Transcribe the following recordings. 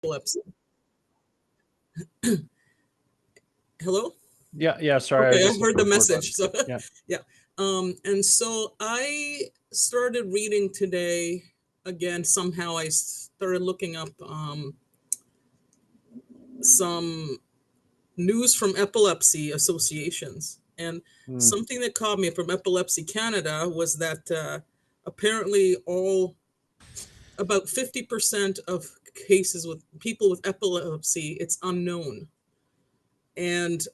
epilepsy. Hello? Yeah. Sorry, I was Okay, I just hitting heard the the record button. message. So Yeah. yeah. And so I started reading today again. Somehow I started looking up some news from epilepsy associations. And Mm, something that caught me from Epilepsy Canada was that apparently all about 50% of cases with people with epilepsy, it's unknown. And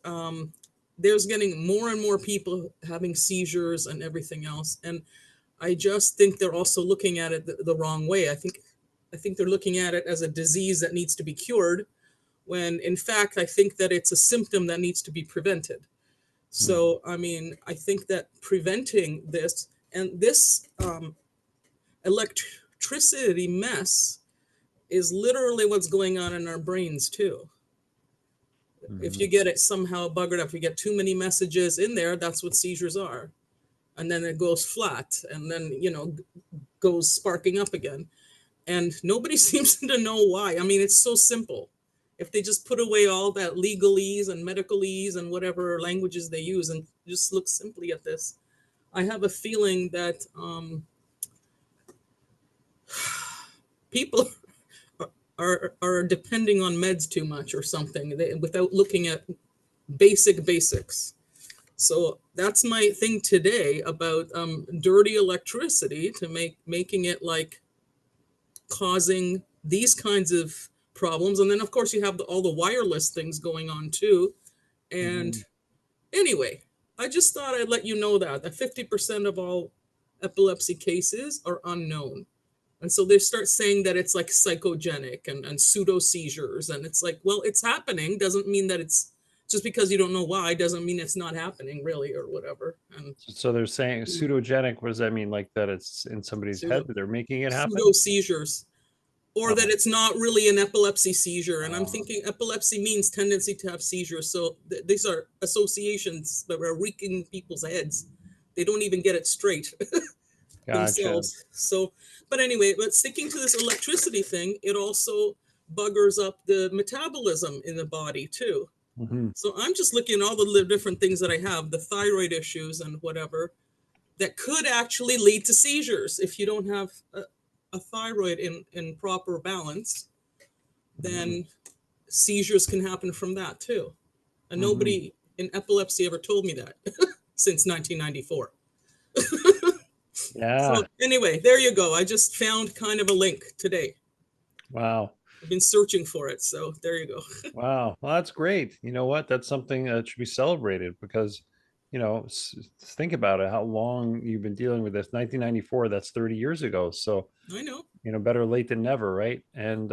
there's getting more and more people having seizures and everything else. And I just think they're also looking at it the wrong way. I think they're looking at it as a disease that needs to be cured, when in fact I think that it's a symptom that needs to be prevented. mm, So I mean, I think that preventing this and this electricity mess is literally what's going on in our brains too. If mhm. you get it somehow buggered up, if you get too many messages in there, that's what seizures are. And then it goes flat and then, goes sparking up again. And nobody seems to know why. I mean, it's so simple. If they just put away all that legalese and medicalese and whatever languages they use and just look simply at this, I have a feeling that people are depending on meds too much or something without looking at basics. So that's my thing today about dirty electricity to making it like causing these kinds of problems. And then of course you have all the wireless things going on too. And Mhm. anyway, I just thought I'd let you know that 50% of all epilepsy cases are unknown. And so they start saying that it's like psychogenic and pseudo seizures. And it's like, well, it's happening. Doesn't mean that it's just because you don't know why, doesn't mean it's not happening really or whatever. And So they're saying pseudogenic. What does that mean? Like that it's in somebody's head pseudo, that they're making it happen? pseudo seizures, or that Oh, it's not really an epilepsy seizure. And I'm oh, thinking epilepsy means tendency to have seizures. So these are associations that are wreaking people's heads. They don't even get it straight gotcha. themselves. So, but anyway, but sticking to this electricity thing, it also buggers up the metabolism in the body too. Hmm. So I'm just looking at all the different things that I have, the thyroid issues and whatever, that could actually lead to seizures if you don't have a thyroid in proper balance. Hmm. Then seizures can happen from that too. And Hmm. nobody in epilepsy ever told me that since 1994. Yeah. So anyway, there you go. I just found kind of a link today. Wow. I've been searching for it, so there you go. Wow. Well, that's great. You know what? That's something that should be celebrated because, think about it, how long you've been dealing with this. 1994, that's 30 years ago. So, I know. better late than never, right? And,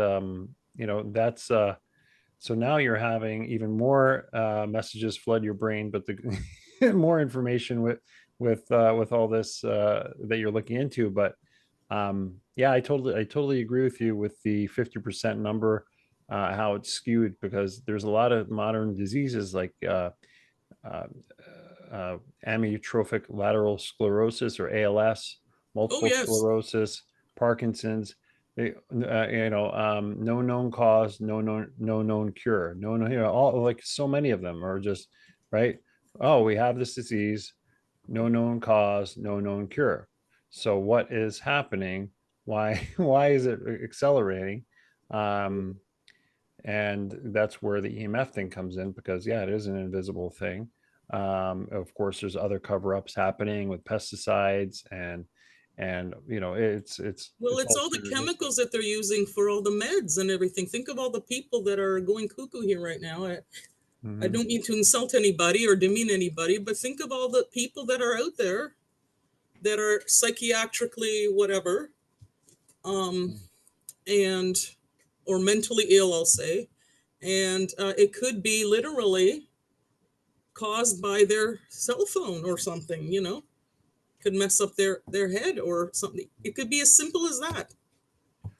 that's, so now you're having even more messages flood your brain, but the more information with all this that you're looking into. But yeah, I totally agree with you with the 50% number, how it's skewed because there's a lot of modern diseases like uh, amyotrophic lateral sclerosis or ALS, Oh, multiple yes. sclerosis, Parkinson's. No known cause, no known cure, all like so many of them are just right. Oh, we have this disease, no known cause, no known cure. So what is happening? Why why is it accelerating? Um, and that's where the EMF thing comes in because yeah, it is an invisible thing. Of course, there's other cover-ups happening with pesticides and Well, it's it's also all the resistant. chemicals that they're using for all the meds and everything. Think of all the people that are going cuckoo here right now. I Hmm. don't mean to insult anybody or demean anybody, but think of all the people that are out there that are psychiatrically whatever, um, and or mentally ill, I'll say, and it could be literally caused by their cell phone or something. Could mess up their head or something. It could be as simple as that.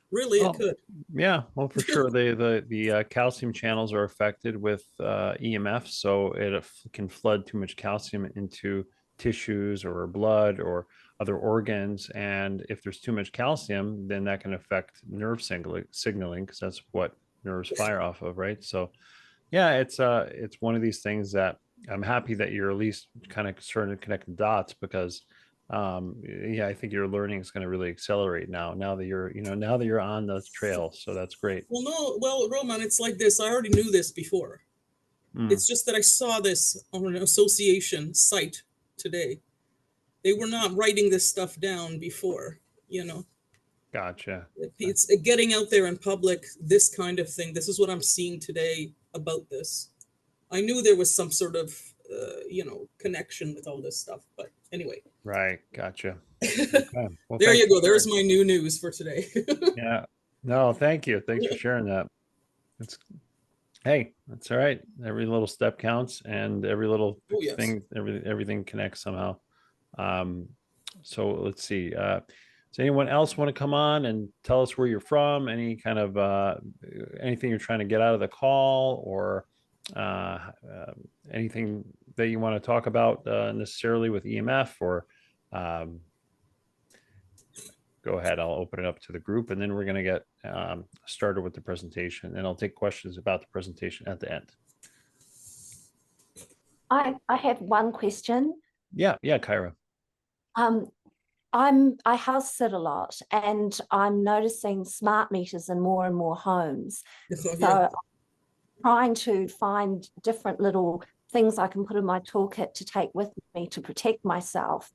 Really, it Oh, could. yeah. Well, for sure, the calcium channels are affected with EMF, so it can flood too much calcium into tissues or blood or other organs. And if there's too much calcium, then that can affect nerve signaling because that's what nerves fire off of, right? So yeah, it's one of these things that I'm happy that you're at least kind of starting to connect the dots, because yeah, I think your learning is going to really accelerate now that you're, now that you're on the trail. So that's great. Well, no, well, Roman, it's like this. I already knew this before. Mm, It's just that I saw this on an association site today. They were not writing this stuff down before, you know. gotcha. It's getting out there in public, this kind of thing. This is what I'm seeing today about this. I knew there was some sort of, connection with all this stuff. But anyway, Right, gotcha. Okay, well, there thanks you for go. There's sharing. my new news for today. Yeah, no, thank you, thanks for sharing that. It's Hey, that's all right. Every little step counts, and every little Oh, yes. thing, everything connects somehow. Um, so let's see. Does anyone else want to come on and tell us where you're from? Any kind of anything you're trying to get out of the call, or uh, uh, anything that you want to talk about necessarily with EMF, or um, go ahead. I'll open it up to the group, and then we're going to get started with the presentation, and I'll take questions about the presentation at the end. I have one question. Yeah, Kyra. Um, I house sit a lot, and I'm noticing smart meters in more and more homes. Oh, So yeah. I'm trying to find different little things I can put in my toolkit to take with me to protect myself.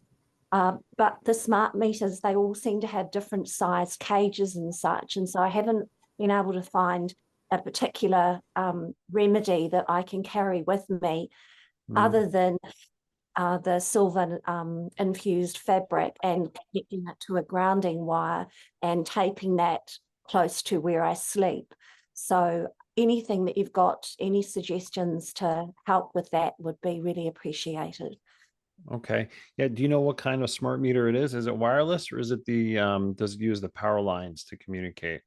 But the smart meters, they all seem to have different size cages and such. And so I haven't been able to find a particular remedy that I can carry with me other than the silver infused fabric and connecting it to a grounding wire and taping that close to where I sleep. So anything that you've got, any suggestions to help with that would be really appreciated. Okay. Yeah. Do you know what kind of smart meter it is? Is it wireless, or is it does it use the power lines to communicate?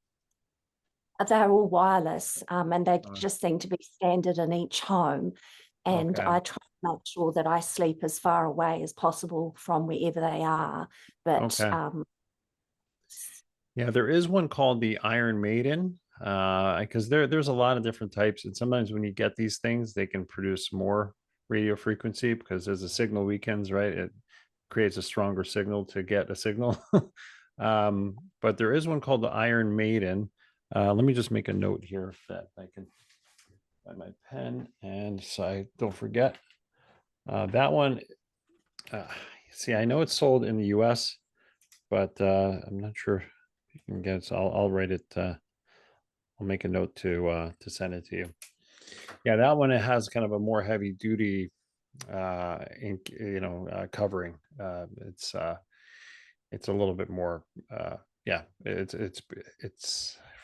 They're all wireless, and they Uh, just seem to be standard in each home. And Okay. I try to make sure that I sleep as far away as possible from wherever they are. But Okay. Yeah, there is one called the Iron Maiden, because there's a lot of different types, and sometimes when you get these things, they can produce more radio frequency because as the signal weakens, right, it creates a stronger signal to get a signal. But there is one called the Iron Maiden. Let me just make a note here that I can find my pen, and so I don't forget. That one, uh, see, I know it's sold in the US, but I'm not sure if you can get it. So I'll write it. I'll make a note to send it to you. Yeah, that one, it has kind of a more heavy duty covering. It's a little bit more yeah, it's I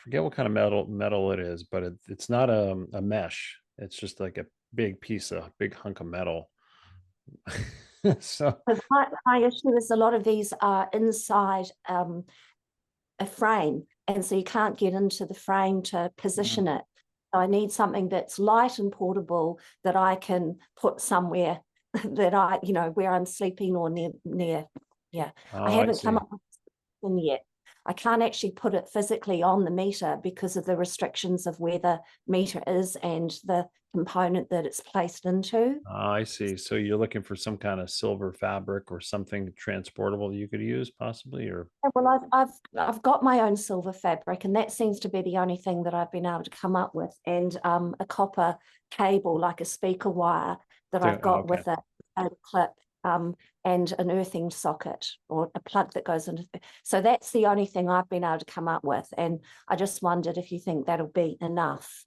forget what kind of metal it is, but it's not a mesh. It's just like a big hunk of metal. So my issue is a lot of these are inside a frame, and so you can't get into the frame to position it. So I need something that's light and portable that I can put somewhere that where I'm sleeping or near. Yeah, I oh, I haven't come see. up with something yet. I can't actually put it physically on the meter because of the restrictions of where the meter is and the component that it's placed into. I see. So you're looking for some kind of silver fabric or something transportable you could use possibly, or Well, I've got my own silver fabric, and that seems to be the only thing that I've been able to come up with, and a copper cable, like a speaker wire, that I've got okay. with a clip, and an earthing socket or a plug that goes into. So that's the only thing I've been able to come up with, and I just wondered if you think that'll be enough.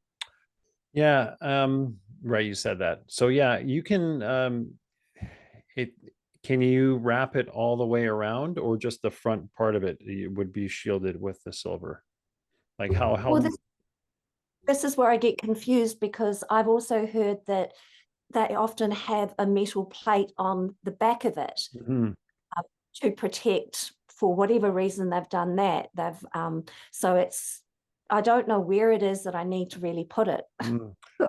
Yeah, right, you said that. So yeah, you can it can you wrap it all the way around, or just the front part of it would be shielded with the silver? Like Well, how this is where I get confused, because I've also heard that they often have a metal plate on the back of it Mhm. to protect. For whatever reason they've done that. So it's, I don't know where it is that I need to really put it.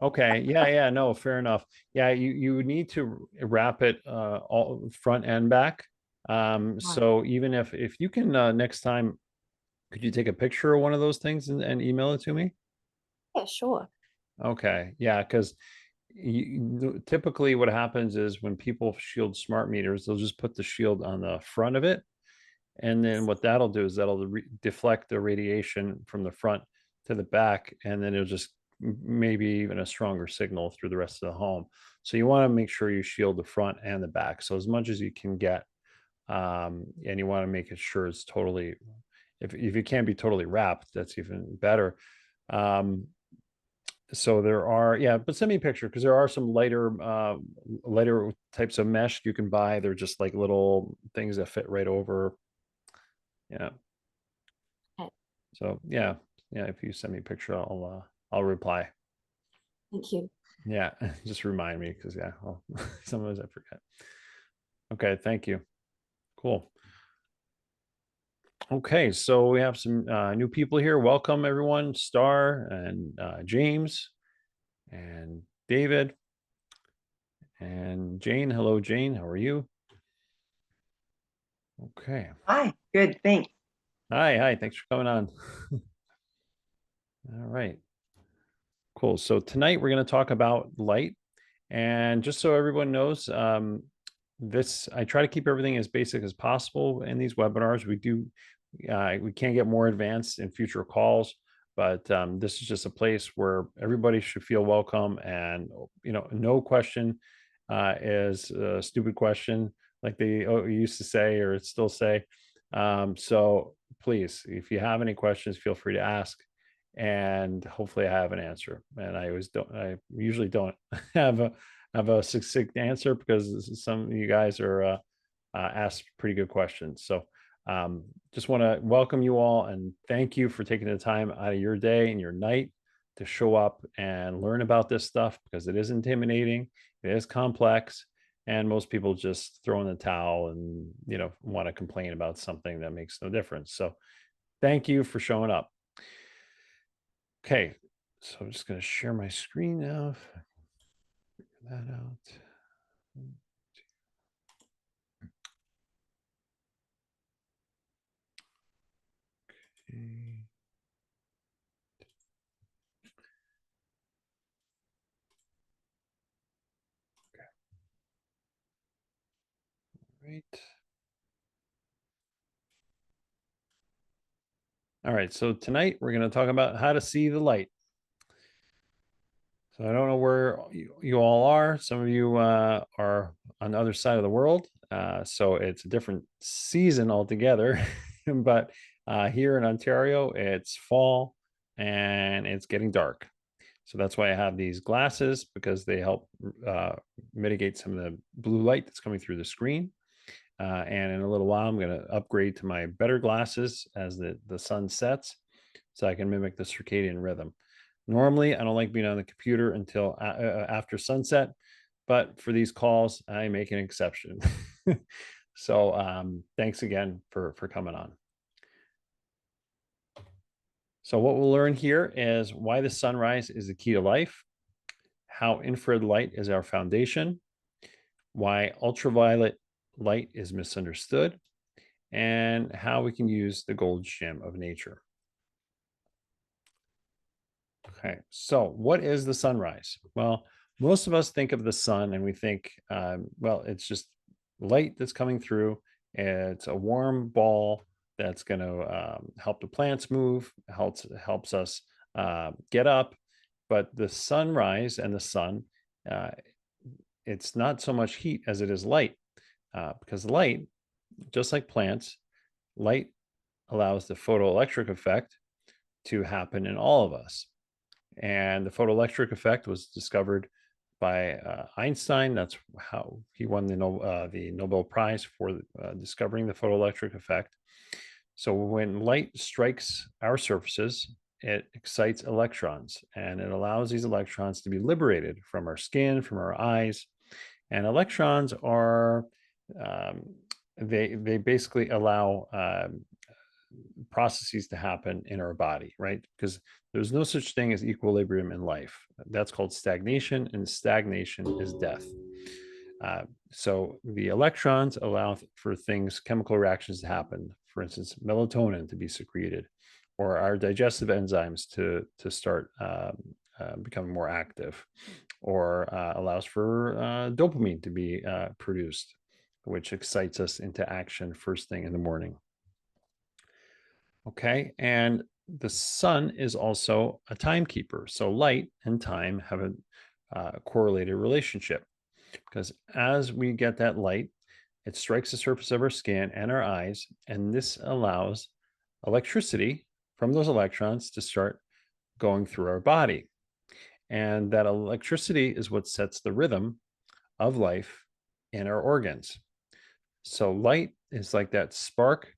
Okay, yeah, no, fair enough. Yeah, you would need to wrap it all front and back. Right. So even if you can next time, could you take a picture of one of those things and email it to me? Yeah, sure. Okay, yeah, because typically what happens is when people shield smart meters, they'll just put the shield on the front of it. And then what that'll do is that'll deflect the radiation from the front to the back, and then it'll just maybe even a stronger signal through the rest of the home. So you want to make sure you shield the front and the back. So as much as you can get, and you want to make it sure it's totally, if it can be totally wrapped, that's even better. So there are, yeah, but send me a picture because there are some lighter types of mesh you can buy. They're just like little things that fit right over. Yeah. Okay. So yeah, if you send me a picture, I'll reply. Thank you. Yeah, just remind me because yeah, sometimes I forget. Okay, thank you. Cool. Okay, so we have some new people here. Welcome everyone, Star and James and David and Jane. Hello, Jane. How are you? Okay. Hi, good, thanks. Hi. Thanks for coming on. All right. Cool. So tonight we're going to talk about light. And just so everyone knows, I try to keep everything as basic as possible in these webinars. We can get more advanced in future calls, but this is just a place where everybody should feel welcome, and no question is a stupid question, like they used to say or still say. So please, if you have any questions, feel free to ask, and hopefully I have an answer. And I usually don't have a succinct answer because some of you guys are asked pretty good questions. So just want to welcome you all and thank you for taking the time out of your day and your night to show up and learn about this stuff, because it is intimidating, it is complex, and most people just throw in the towel and want to complain about something that makes no difference. So thank you for showing up. Okay, so I'm just going to share my screen now. Figure that out. Okay. Right. All right, so tonight we're going to talk about how to see the light. So I don't know where you all are. Some of you are on the other side of the world, so it's a different season altogether. But here in Ontario, it's fall and it's getting dark. So that's why I have these glasses, because they help mitigate some of the blue light that's coming through the screen. And in a little while, I'm going to upgrade to my better glasses as the sun sets, so I can mimic the circadian rhythm. Normally, I don't like being on the computer until after sunset, but for these calls, I make an exception. So thanks again for coming on. So what we'll learn here is why the sunrise is the key to life, how infrared light is our foundation, why ultraviolet light is misunderstood, and how we can use the gold gem of nature. Okay, so what is the sunrise? Well, most of us think of the sun and we think, well, it's just light that's coming through. It's a warm ball that's going to help the plants move, helps us get up. But the sunrise and the sun, it's not so much heat as it is light, because light, just like plants, light allows the photoelectric effect to happen in all of us. And the photoelectric effect was discovered by Einstein. That's how he won the Nobel Prize for discovering the photoelectric effect. So when light strikes our surfaces, it excites electrons, and it allows these electrons to be liberated from our skin, from our eyes. And electrons are, they basically allow processes to happen in our body, right? Because there's no such thing as equilibrium in life. That's called stagnation, and stagnation is death. So the electrons allow for things, chemical reactions to happen. For instance, melatonin to be secreted, or our digestive enzymes to start becoming more active, or allows for dopamine to be produced, which excites us into action first thing in the morning. Okay, and the sun is also a timekeeper. So light and time have a correlated relationship, because as we get that light, it strikes the surface of our skin and our eyes, and this allows electricity from those electrons to start going through our body. And that electricity is what sets the rhythm of life in our organs. So light is like that spark,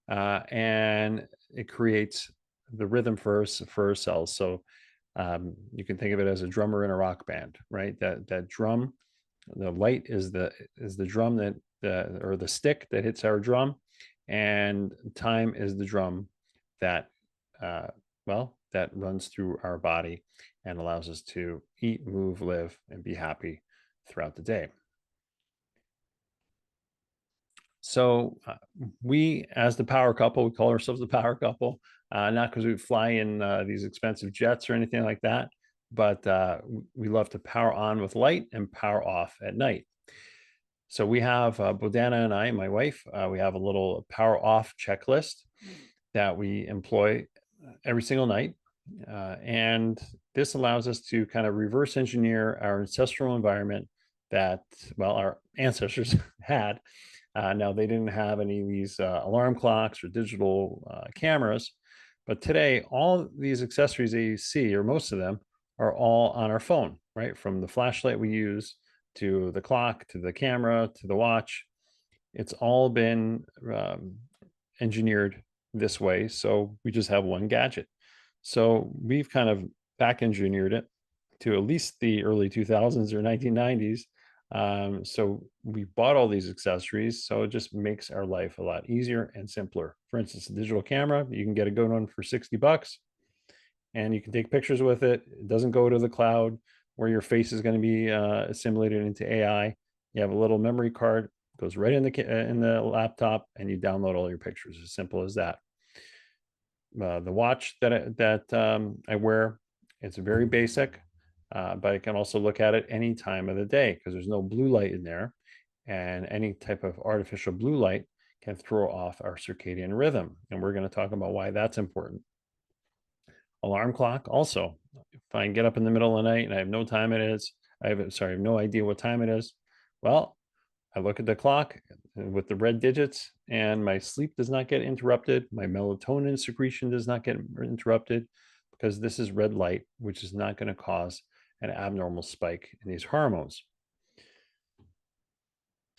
and it creates the rhythm for our cells. So you can think of it as a drummer in a rock band, right? That drum, the light is the drum that or the stick that hits our drum, and time is the drum that that runs through our body and allows us to eat, move, live, and be happy throughout the day. So we, as the power couple, we call ourselves the power couple, not because we fly in these expensive jets or anything like that, but we love to power on with light and power off at night. So we have Bodana and I, my wife, we have a little power off checklist that we employ every single night. And this allows us to kind of reverse engineer our ancestral environment that, well, our ancestors had. Now, they didn't have any of these alarm clocks or digital cameras, but today, all these accessories that you see, or most of them, are all on our phone, right? From the flashlight we use to the clock, to the camera, to the watch. It's all been engineered this way. So we just have one gadget. So we've kind of back engineered it to at least the early 2000s or 1990s. So we bought all these accessories. So it just makes our life a lot easier and simpler. For instance, a digital camera, you can get a good one for $60 and you can take pictures with it. It doesn't go to the cloud where your face is going to be assimilated into AI. You have a little memory card, goes right in the laptop, and you download all your pictures. As simple as that. The watch that I wear, it's very basic, but I can also look at it any time of the day because there's no blue light in there, and any type of artificial blue light can throw off our circadian rhythm. And we're going to talk about why that's important. Alarm clock also. If I get up in the middle of the night and I have no time it is, I have no idea what time it is. Well, I look at the clock with the red digits and my sleep does not get interrupted. My melatonin secretion does not get interrupted because this is red light, which is not going to cause an abnormal spike in these hormones.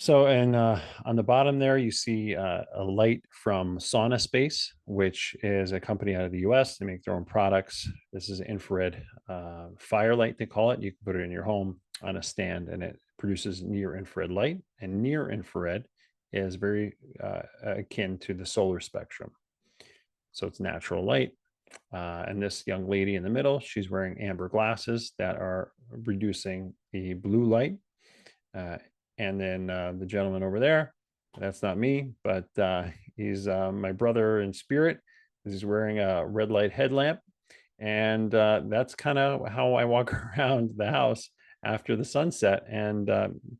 So, and on the bottom there, you see a light from Sauna Space, which is a company out of the US. They make their own products. This is infrared firelight, they call it. You can put it in your home on a stand and it produces near infrared light. And near infrared is very akin to the solar spectrum. So it's natural light. And this young lady in the middle, she's wearing amber glasses that are reducing the blue light. And then the gentleman over there, that's not me, but he's my brother in spirit. He's wearing a red light headlamp. And that's kind of how I walk around the house after the sunset and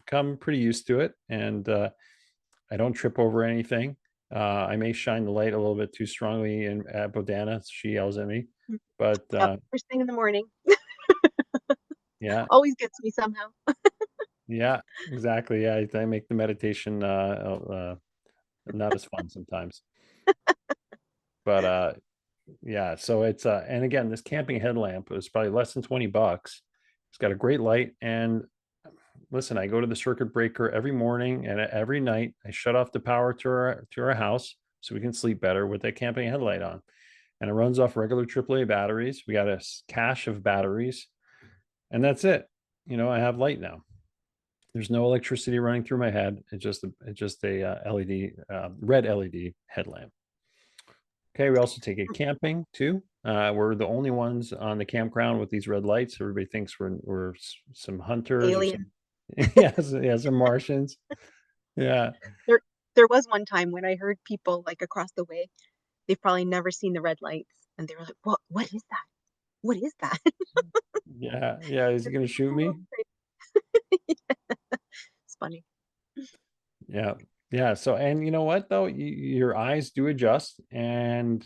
come pretty used to it. And I don't trip over anything. I may shine the light a little bit too strongly at Bodana. She yells at me. But first thing in the morning. Yeah. Always gets me somehow. Yeah, exactly. Yeah, I make the meditation not as fun sometimes. But yeah, so it's and again, this camping headlamp is probably less than $20. It's got a great light, and listen, I go to the circuit breaker every morning and every night. I shut off the power to our house so we can sleep better with that camping headlight on. And it runs off regular AAA batteries. We got a cache of batteries, and that's it. I have light now. There's no electricity running through my head. It's just a LED, red LED headlamp. Okay, we also take it camping too. We're the only ones on the campground with these red lights. Everybody thinks we're some hunters. Alien. Some Martians. Yeah. There was one time when I heard people like across the way, they've probably never seen the red lights. And they were like, what is that? What is that? Yeah, yeah. Is he gonna shoot me? It's funny. Yeah. Yeah. So, and you know what though, your eyes do adjust, and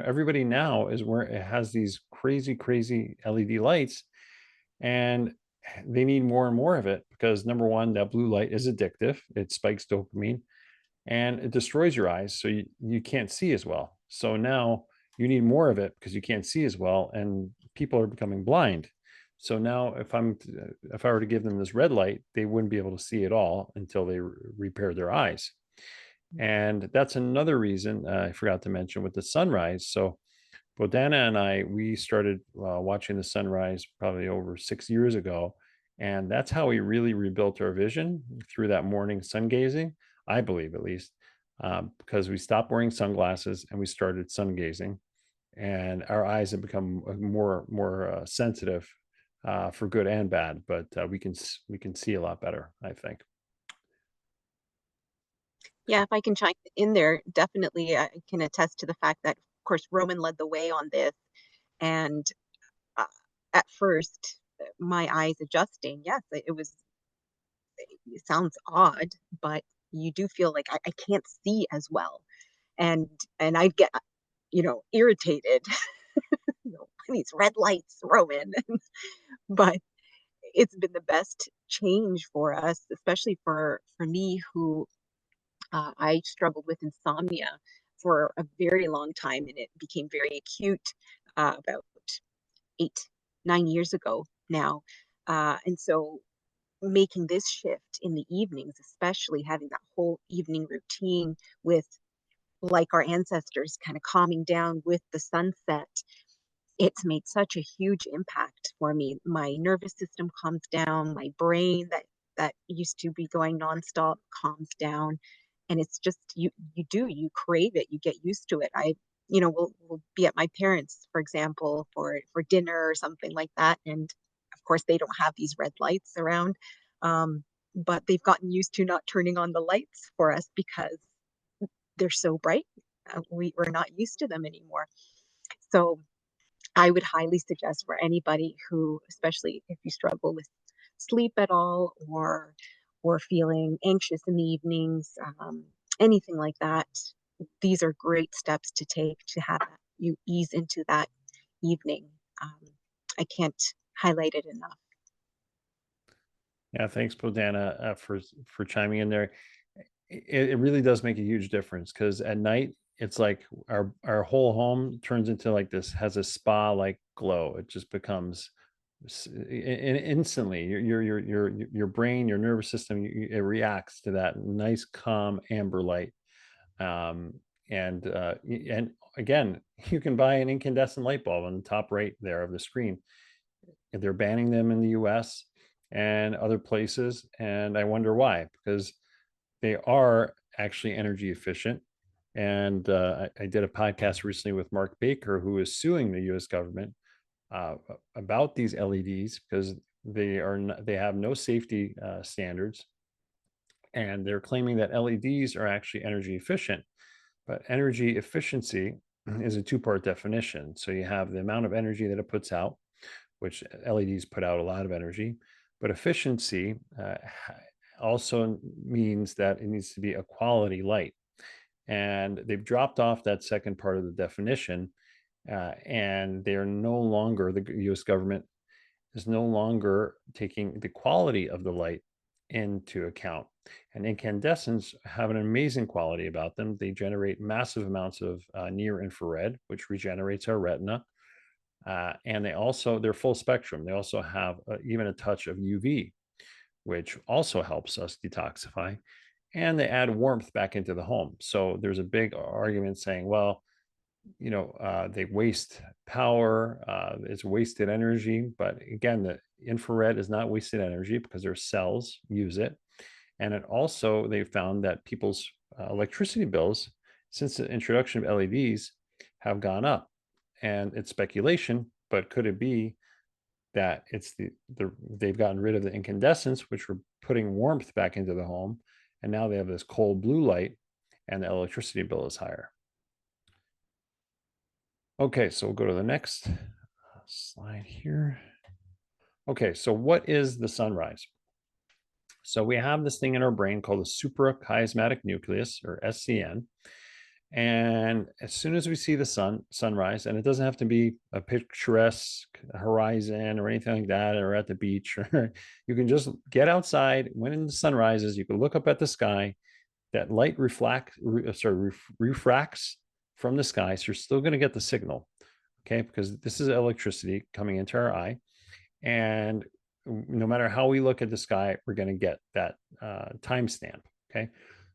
everybody now is where it has these crazy, crazy LED lights, and they need more and more of it because number one, that blue light is addictive. It spikes dopamine and it destroys your eyes, so you can't see as well. So now you need more of it because you can't see as well, and people are becoming blind. So now if I were to give them this red light, they wouldn't be able to see at all until they repair their eyes. And that's another reason I forgot to mention with the sunrise. So Bodana and I, we started watching the sunrise probably over 6 years ago. And that's how we really rebuilt our vision through that morning sun gazing, I believe at least, because we stopped wearing sunglasses and we started sun gazing. And our eyes have become more sensitive for good and bad, but we can see a lot better, I think. Yeah, if I can chime in there, definitely I can attest to the fact that, of course, Roman led the way on this. And uh, at first, my eyes adjusting, yes, it sounds odd, but you do feel like I can't see as well. And I get, irritated, these red lights, Roman. But it's been the best change for us, especially for me who I struggled with insomnia for a very long time, and it became very acute about 8, 9 years ago now. And so making this shift in the evenings, especially having that whole evening routine with, like our ancestors, kind of calming down with the sunset, it's made such a huge impact for me. My nervous system calms down, my brain that used to be going nonstop calms down. And it's just you crave it, you get used to it. We'll be at my parents', for example, for dinner or something like that. And of course they don't have these red lights around. But they've gotten used to not turning on the lights for us because they're so bright. We're not used to them anymore. So I would highly suggest for anybody who, especially if you struggle with sleep at all, or feeling anxious in the evenings, anything like that, these are great steps to take to have you ease into that evening. I can't highlight it enough. Yeah, thanks, Bodana, for chiming in there. It really does make a huge difference because at night it's like our whole home turns into like this, has a spa like glow. It just becomes instantly your brain, your nervous system, it reacts to that nice calm amber light. Um, and again, you can buy an incandescent light bulb on the top right there of the screen. They're banning them in the US and other places. And I wonder why, because they are actually energy efficient. And I did a podcast recently with Mark Baker, who is suing the US government about these LEDs because they have no safety standards. And they're claiming that LEDs are actually energy efficient. But energy efficiency is a two-part definition. So you have the amount of energy that it puts out, which LEDs put out a lot of energy, but efficiency also means that it needs to be a quality light. And they've dropped off that second part of the definition, and they're no longer, the US government is no longer taking the quality of the light into account. And incandescents have an amazing quality about them. They generate massive amounts of near infrared, which regenerates our retina. And they're full spectrum. They also have even a touch of UV, which also helps us detoxify. And they add warmth back into the home. So there's a big argument saying, well, they waste power, it's wasted energy. But again, the infrared is not wasted energy because their cells use it. And it also, they found that people's electricity bills since the introduction of LEDs have gone up. And it's speculation, but could it be that it's they've gotten rid of the incandescents, which were putting warmth back into the home, and now they have this cold blue light, and the electricity bill is higher. Okay, so we'll go to the next slide here. Okay, so what is the sunrise? So we have this thing in our brain called the suprachiasmatic nucleus, or SCN. And as soon as we see the sunrise, and it doesn't have to be a picturesque horizon or anything like that, or at the beach, or you can just get outside. When the sun rises, you can look up at the sky. That light refracts from the sky, so you're still going to get the signal, okay? Because this is electricity coming into our eye, and no matter how we look at the sky, we're going to get that timestamp, okay?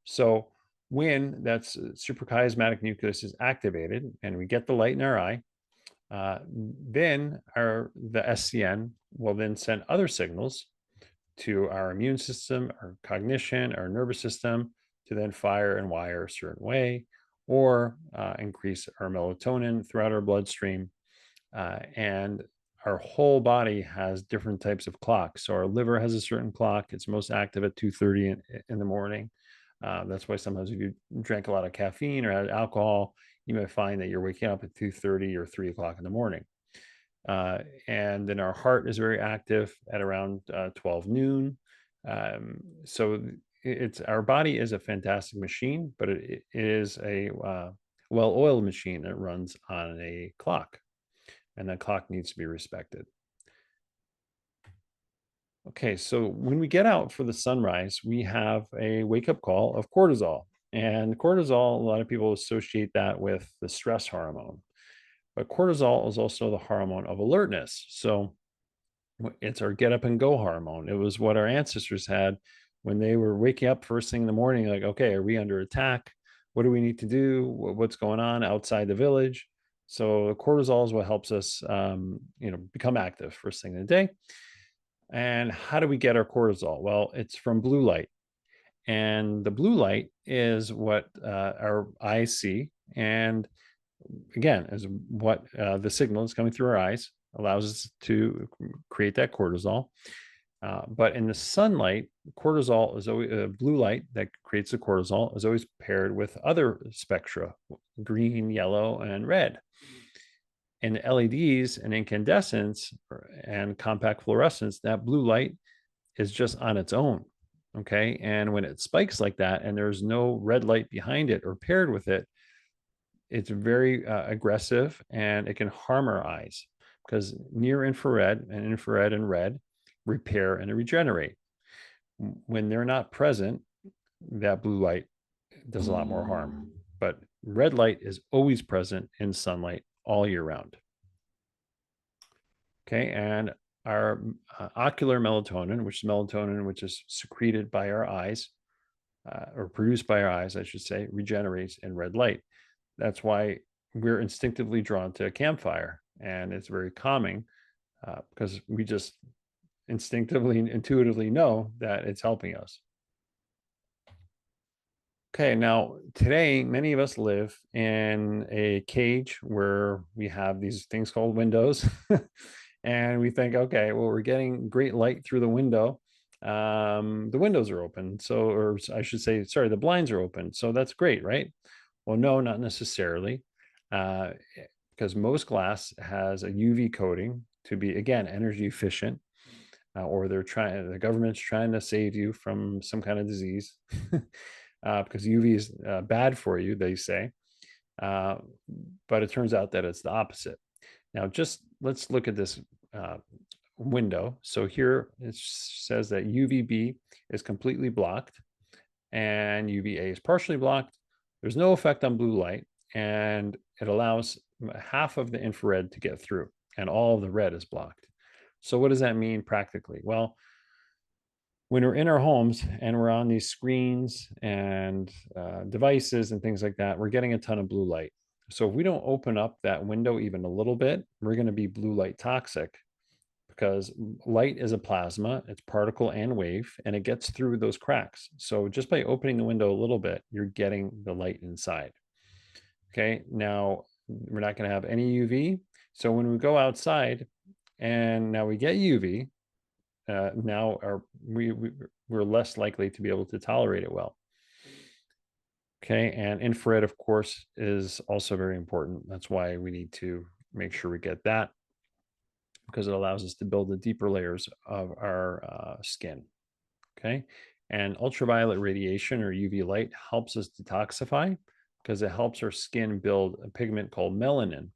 So when that suprachiasmatic nucleus is activated and we get the light in our eye, then the SCN will then send other signals to our immune system, our cognition, our nervous system to then fire and wire a certain way, or increase our melatonin throughout our bloodstream. And our whole body has different types of clocks. So our liver has a certain clock. It's most active at 2:30 in the morning. That's why sometimes if you drank a lot of caffeine or had alcohol, you may find that you're waking up at 2:30 or 3 o'clock in the morning. And then our heart is very active at around 12 noon. So it's our body is a fantastic machine, but it is a well-oiled machine that runs on a clock, and that clock needs to be respected. Okay, so when we get out for the sunrise, we have a wake-up call of cortisol. And cortisol, a lot of people associate that with the stress hormone. But cortisol is also the hormone of alertness. So it's our get up and go hormone. It was what our ancestors had when they were waking up first thing in the morning, like, okay, are we under attack? What do we need to do? What's going on outside the village? So cortisol is what helps us, become active first thing in the day. And how do we get our cortisol? Well, it's from blue light. And the blue light is what our eyes see. And again, is what the signal is coming through our eyes, allows us to create that cortisol. But in the sunlight, cortisol is always blue light that creates the cortisol is always paired with other spectra, green, yellow, and red. In LEDs and incandescents and compact fluorescence, that blue light is just on its own. Okay. And when it spikes like that and there's no red light behind it or paired with it, it's very aggressive and it can harm our eyes because near infrared and red repair and regenerate. When they're not present, that blue light does a lot more harm. But red light is always present in sunlight all year round. Okay, and our ocular melatonin, which is secreted by our eyes, or produced by our eyes, I should say, regenerates in red light. That's why we're instinctively drawn to a campfire, and it's very calming because we just instinctively and intuitively know that it's helping us. Okay, now today, many of us live in a cage where we have these things called windows. And we think, okay, well, we're getting great light through the window. The windows are open. So, or I should say, sorry, the blinds are open. So that's great, right? Well, no, not necessarily. Because most glass has a UV coating to be, again, energy efficient. Or the government's trying to save you from some kind of disease. Because UV is bad for you, they say. But it turns out that it's the opposite. Now, just let's look at this window. So here it says that UVB is completely blocked and UVA is partially blocked. There's no effect on blue light, and it allows half of the infrared to get through, and all of the red is blocked. So what does that mean practically? Well, when we're in our homes and we're on these screens and devices and things like that, we're getting a ton of blue light. So if we don't open up that window even a little bit, we're going to be blue light toxic because light is a plasma, it's particle and wave, and it gets through those cracks. So just by opening the window a little bit, you're getting the light inside. Okay, now we're not going to have any UV. So when we go outside and now we get UV, now we're less likely to be able to tolerate it well. Okay, and infrared, of course, is also very important. That's why we need to make sure we get that, because it allows us to build the deeper layers of our skin. Okay, and ultraviolet radiation or UV light helps us detoxify because it helps our skin build a pigment called melanin.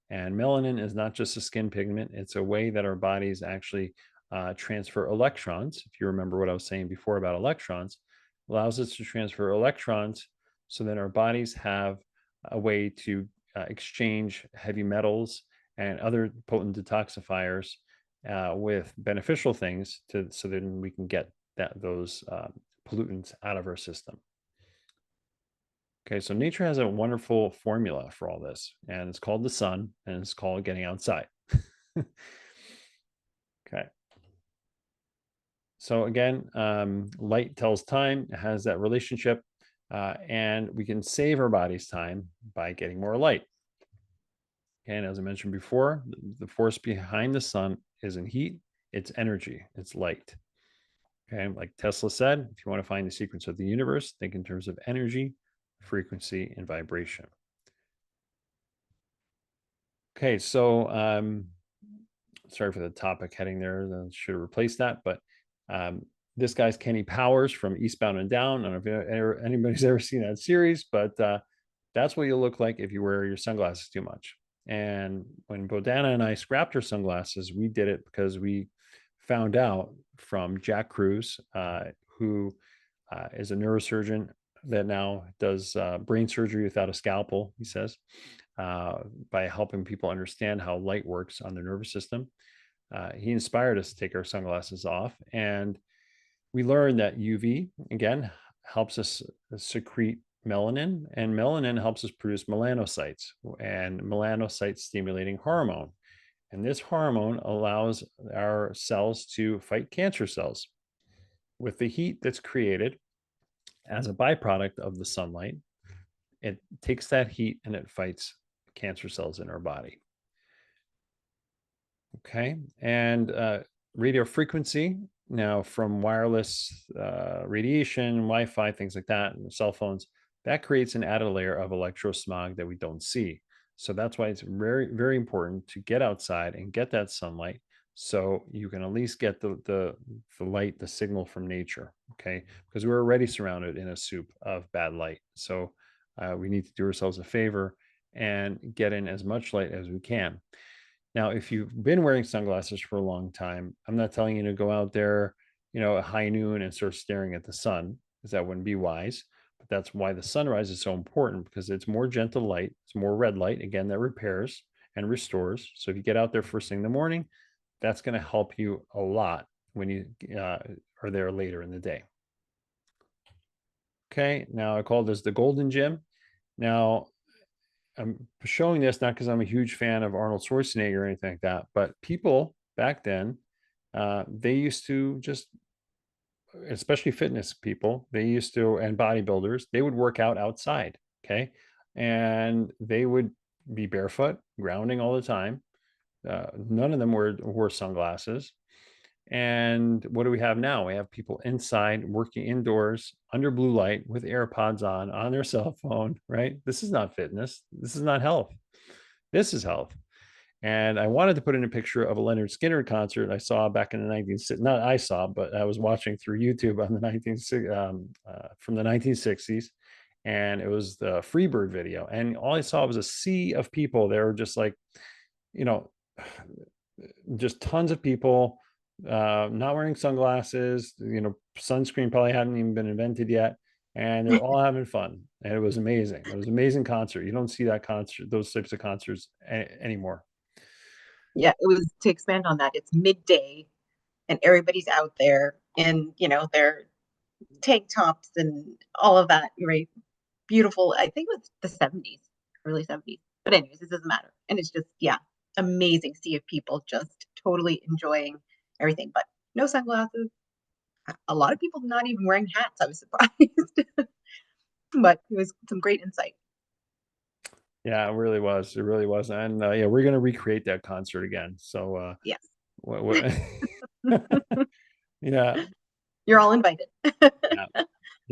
And melanin is not just a skin pigment, it's a way that our bodies actually transfer electrons. If you remember what I was saying before about electrons, allows us to transfer electrons so that our bodies have a way to exchange heavy metals and other potent detoxifiers with beneficial things so that we can get those pollutants out of our system. Okay, so nature has a wonderful formula for all this, and it's called the sun, and it's called getting outside. Okay. So again, light tells time, it has that relationship, and we can save our body's time by getting more light. And as I mentioned before, the force behind the sun isn't heat, it's energy, it's light. Okay, like Tesla said, if you want to find the secrets of the universe, think in terms of energy, frequency, and vibration. Okay, so sorry for the topic heading there. I should have replaced that, but this guy's Kenny Powers from Eastbound and Down. I don't know if anybody's ever seen that series, but that's what you'll look like if you wear your sunglasses too much. And when Bodana and I scrapped our sunglasses, we did it because we found out from Jack Cruz, who is a neurosurgeon that now does brain surgery without a scalpel, he says, by helping people understand how light works on their nervous system. He inspired us to take our sunglasses off, and we learned that UV, again, helps us secrete melanin, and melanin helps us produce melanocytes, and melanocyte stimulating hormone. And this hormone allows our cells to fight cancer cells. With the heat that's created as a byproduct of the sunlight, it takes that heat and it fights cancer cells in our body. Okay, and radio frequency, now from wireless radiation, Wi-Fi, things like that, and cell phones, that creates an added layer of electrosmog that we don't see. So that's why it's very, very important to get outside and get that sunlight so you can at least get the light, the signal from nature, okay? Because we're already surrounded in a soup of bad light. So we need to do ourselves a favor and get in as much light as we can. Now, if you've been wearing sunglasses for a long time, I'm not telling you to go out there, at high noon and start staring at the sun, because that wouldn't be wise. But that's why the sunrise is so important, because it's more gentle light. It's more red light, again, that repairs and restores. So if you get out there first thing in the morning, that's going to help you a lot when you are there later in the day. Okay, now I call this the golden gym. Now, I'm showing this not because I'm a huge fan of Arnold Schwarzenegger or anything like that, but people back then, they used to just, especially fitness people, and bodybuilders, they would work out outside, okay? And they would be barefoot, grounding all the time. None of them wore sunglasses. And what do we have now? We have people inside working indoors under blue light with AirPods on their cell phone, right? This is not fitness. This is not health. This is health. And I wanted to put in a picture of a Leonard Skinner concert I saw back in the 1960s. Not I saw, but I was watching through YouTube on the from the 1960s. And it was the Freebird video. And all I saw was a sea of people. They were just like, just tons of people not wearing sunglasses, sunscreen probably hadn't even been invented yet, and they're all having fun, and it was amazing. It was an amazing concert. You don't see those types of concerts anymore. Yeah, it was, to expand on that, it's midday and everybody's out there in, their tank tops and all of that, right? Beautiful. I think it was the 70s, early 70s. But anyways, this doesn't matter. And it's just, yeah, amazing sea of people just totally enjoying everything, but no sunglasses. A lot of people not even wearing hats. I was surprised. But it was some great insight. Yeah, it really was. It really was. And yeah, we're going to recreate that concert again. So yes. Yeah. You're all invited. Yeah.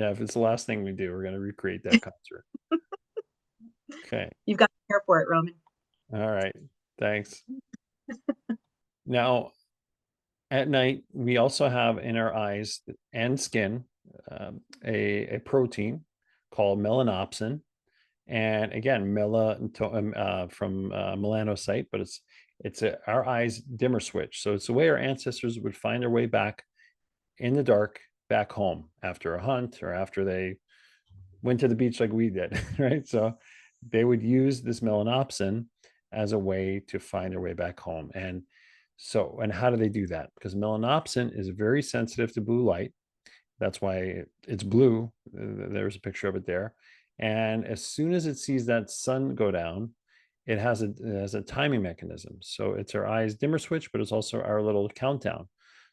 Yeah, if it's the last thing we do, we're going to recreate that concert. Okay. You've got to care for it, Roman. All right. Thanks. Now, at night, we also have in our eyes and skin a protein called melanopsin. And again, from melanocyte, but it's our eyes dimmer switch. So it's the way our ancestors would find their way back in the dark back home after a hunt or after they went to the beach like we did, right? So they would use this melanopsin as a way to find their way back home. And how do they do that? Because melanopsin is very sensitive to blue light. That's why it's blue. There's a picture of it there. And as soon as it sees that sun go down, it has a timing mechanism. So it's our eyes dimmer switch, but it's also our little countdown.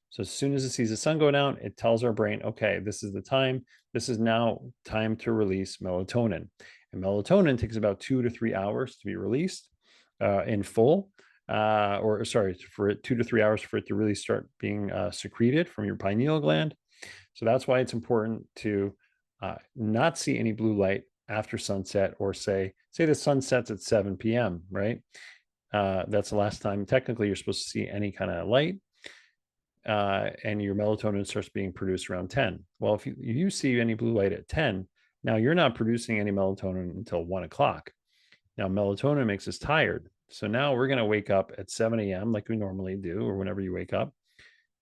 So as soon as it sees the sun go down, it tells our brain, okay, this is the time. This is now time to release melatonin. And melatonin takes about 2 to 3 hours to be released in full. For it 2 to 3 hours for it to really start being secreted from your pineal gland. So that's why it's important to not see any blue light after sunset, or say the sun sets at 7 p.m., right? That's the last time technically you're supposed to see any kind of light. And your melatonin starts being produced around 10. Well, if you see any blue light at 10, now you're not producing any melatonin until 1 o'clock. Now, melatonin makes us tired. So now we're going to wake up at 7 a.m. like we normally do, or whenever you wake up.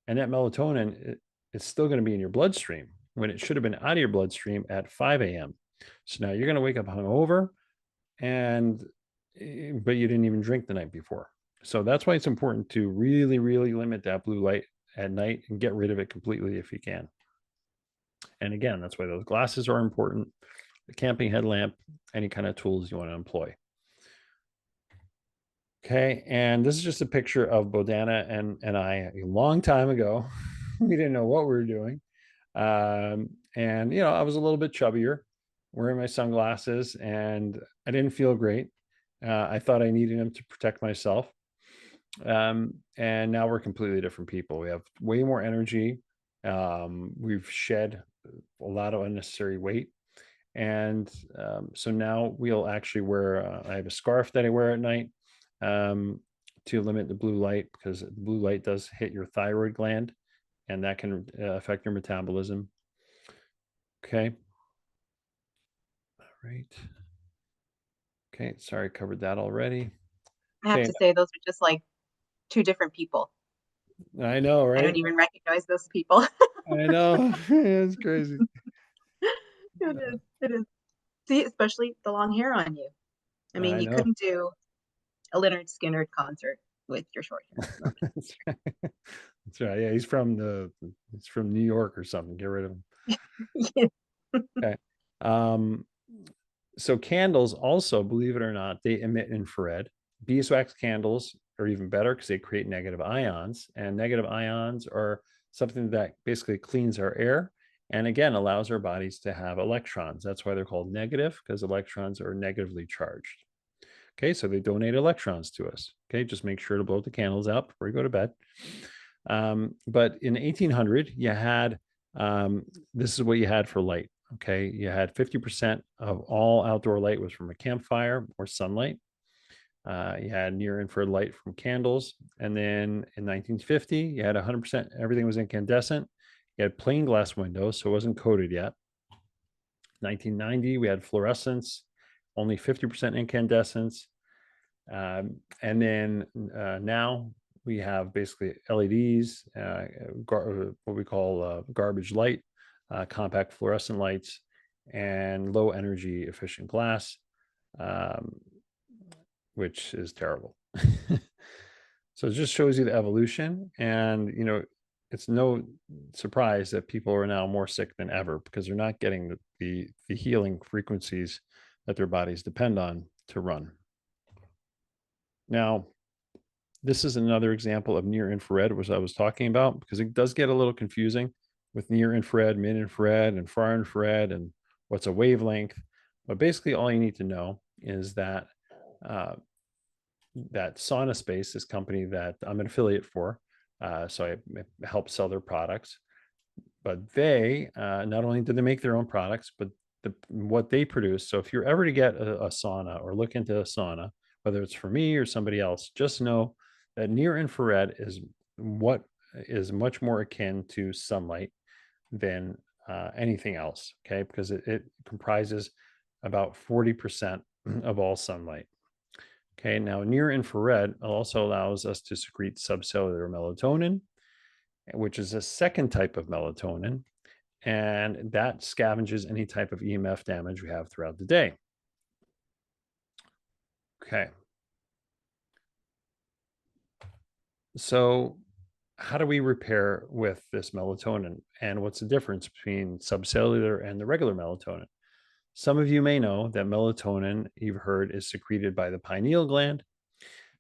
And that melatonin is still going to be in your bloodstream when it should have been out of your bloodstream at 5 a.m. So now you're going to wake up hungover, but you didn't even drink the night before. So that's why it's important to really, really limit that blue light at night and get rid of it completely if you can. And again, that's why those glasses are important, the camping headlamp, any kind of tools you want to employ. Okay, and this is just a picture of Bodana and I a long time ago. We didn't know what we were doing. And, I was a little bit chubbier, wearing my sunglasses, and I didn't feel great. I thought I needed them to protect myself. And now we're completely different people. We have way more energy. We've shed a lot of unnecessary weight. And so now we'll actually wear, I have a scarf that I wear at night to limit the blue light, because the blue light does hit your thyroid gland, and that can affect your metabolism. Okay. All right. Okay, sorry, covered that already. I have to say, those are just like two different people. I know, right? I don't even recognize those people. I know. It's crazy. It is. See, especially the long hair on you. I mean, you couldn't do a Leonard Skinner concert with your short hair. That's right. That's right. Yeah, he's from New York or something. Get rid of him. Yeah. Okay. So candles also, believe it or not, they emit infrared. Beeswax candles are even better because they create negative ions, and negative ions are something that basically cleans our air and again allows our bodies to have electrons. That's why they're called negative, because electrons are negatively charged. Okay, so they donate electrons to us. Okay, just make sure to blow the candles out before you go to bed. But in 1800, you had, this is what you had for light. Okay, you had 50% of all outdoor light was from a campfire or sunlight. You had near infrared light from candles. And then in 1950, you had 100%, everything was incandescent. You had plain glass windows, so it wasn't coated yet. 1990, we had fluorescence, only 50% incandescence. And then now we have basically LEDs, what we call garbage light, compact fluorescent lights, and low energy efficient glass, which is terrible. So it just shows you the evolution. And, it's no surprise that people are now more sick than ever because they're not getting the healing frequencies that their bodies depend on to run. Now, this is another example of near infrared, which I was talking about, because it does get a little confusing with near infrared, mid infrared, and far infrared, and what's a wavelength. But basically, all you need to know is that that Sauna Space, this company that I'm an affiliate for, so I help sell their products. but they not only do they make their own products, but what they produce. So if you're ever to get a sauna or look into a sauna, whether it's for me or somebody else, just know that near infrared is what is much more akin to sunlight than anything else. Okay, because it comprises about 40% of all sunlight. Okay, now near infrared also allows us to secrete subcellular melatonin, which is a second type of melatonin, and that scavenges any type of EMF damage we have throughout the day. Okay. So how do we repair with this melatonin, and what's the difference between subcellular and the regular melatonin? Some of you may know that melatonin, you've heard, is secreted by the pineal gland.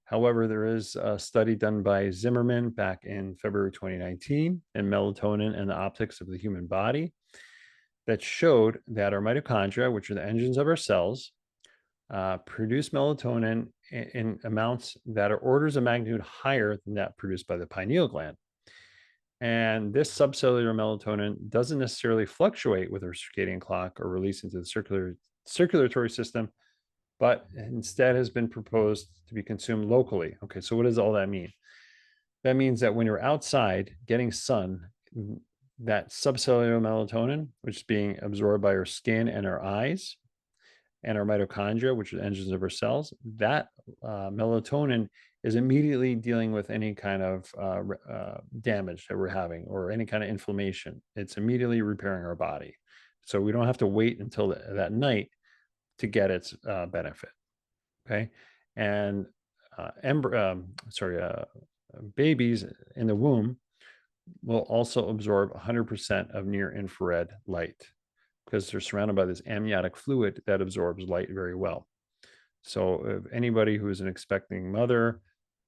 However, there is a study done by Zimmerman back in February 2019 in melatonin and the optics of the human body that showed that our mitochondria, which are the engines of our cells, produce melatonin in amounts that are orders of magnitude higher than that produced by the pineal gland. And this subcellular melatonin doesn't necessarily fluctuate with our circadian clock or release into the circulatory system, but instead has been proposed to be consumed locally. Okay, so what does all that mean? That means that when you're outside getting sun, that subcellular melatonin, which is being absorbed by our skin and our eyes and our mitochondria, which are the engines of our cells, that melatonin is immediately dealing with any kind of damage that we're having or any kind of inflammation. It's immediately repairing our body. So we don't have to wait until that night to get its benefit. Okay. And babies in the womb will also absorb 100% of near infrared light because they're surrounded by this amniotic fluid that absorbs light very well. So if anybody who is an expecting mother,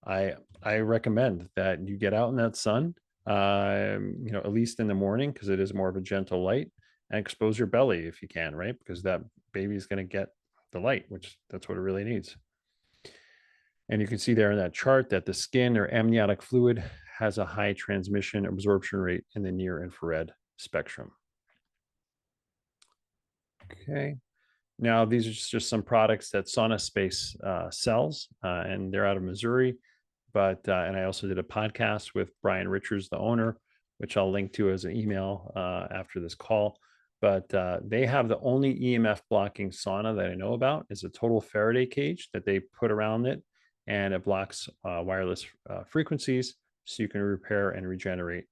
I recommend that you get out in that sun, at least in the morning, because it is more of a gentle light, and expose your belly if you can, right? Because that baby is going to get the light, which that's what it really needs. And you can see there in that chart that the skin or amniotic fluid has a high transmission absorption rate in the near infrared spectrum. Okay. Now, these are just some products that Sauna Space sells, and they're out of Missouri. But and I also did a podcast with Brian Richards, the owner, which I'll link to as an email after this call. But they have the only EMF blocking sauna that I know about. Is a total Faraday cage that they put around it, and it blocks wireless frequencies, so you can repair and regenerate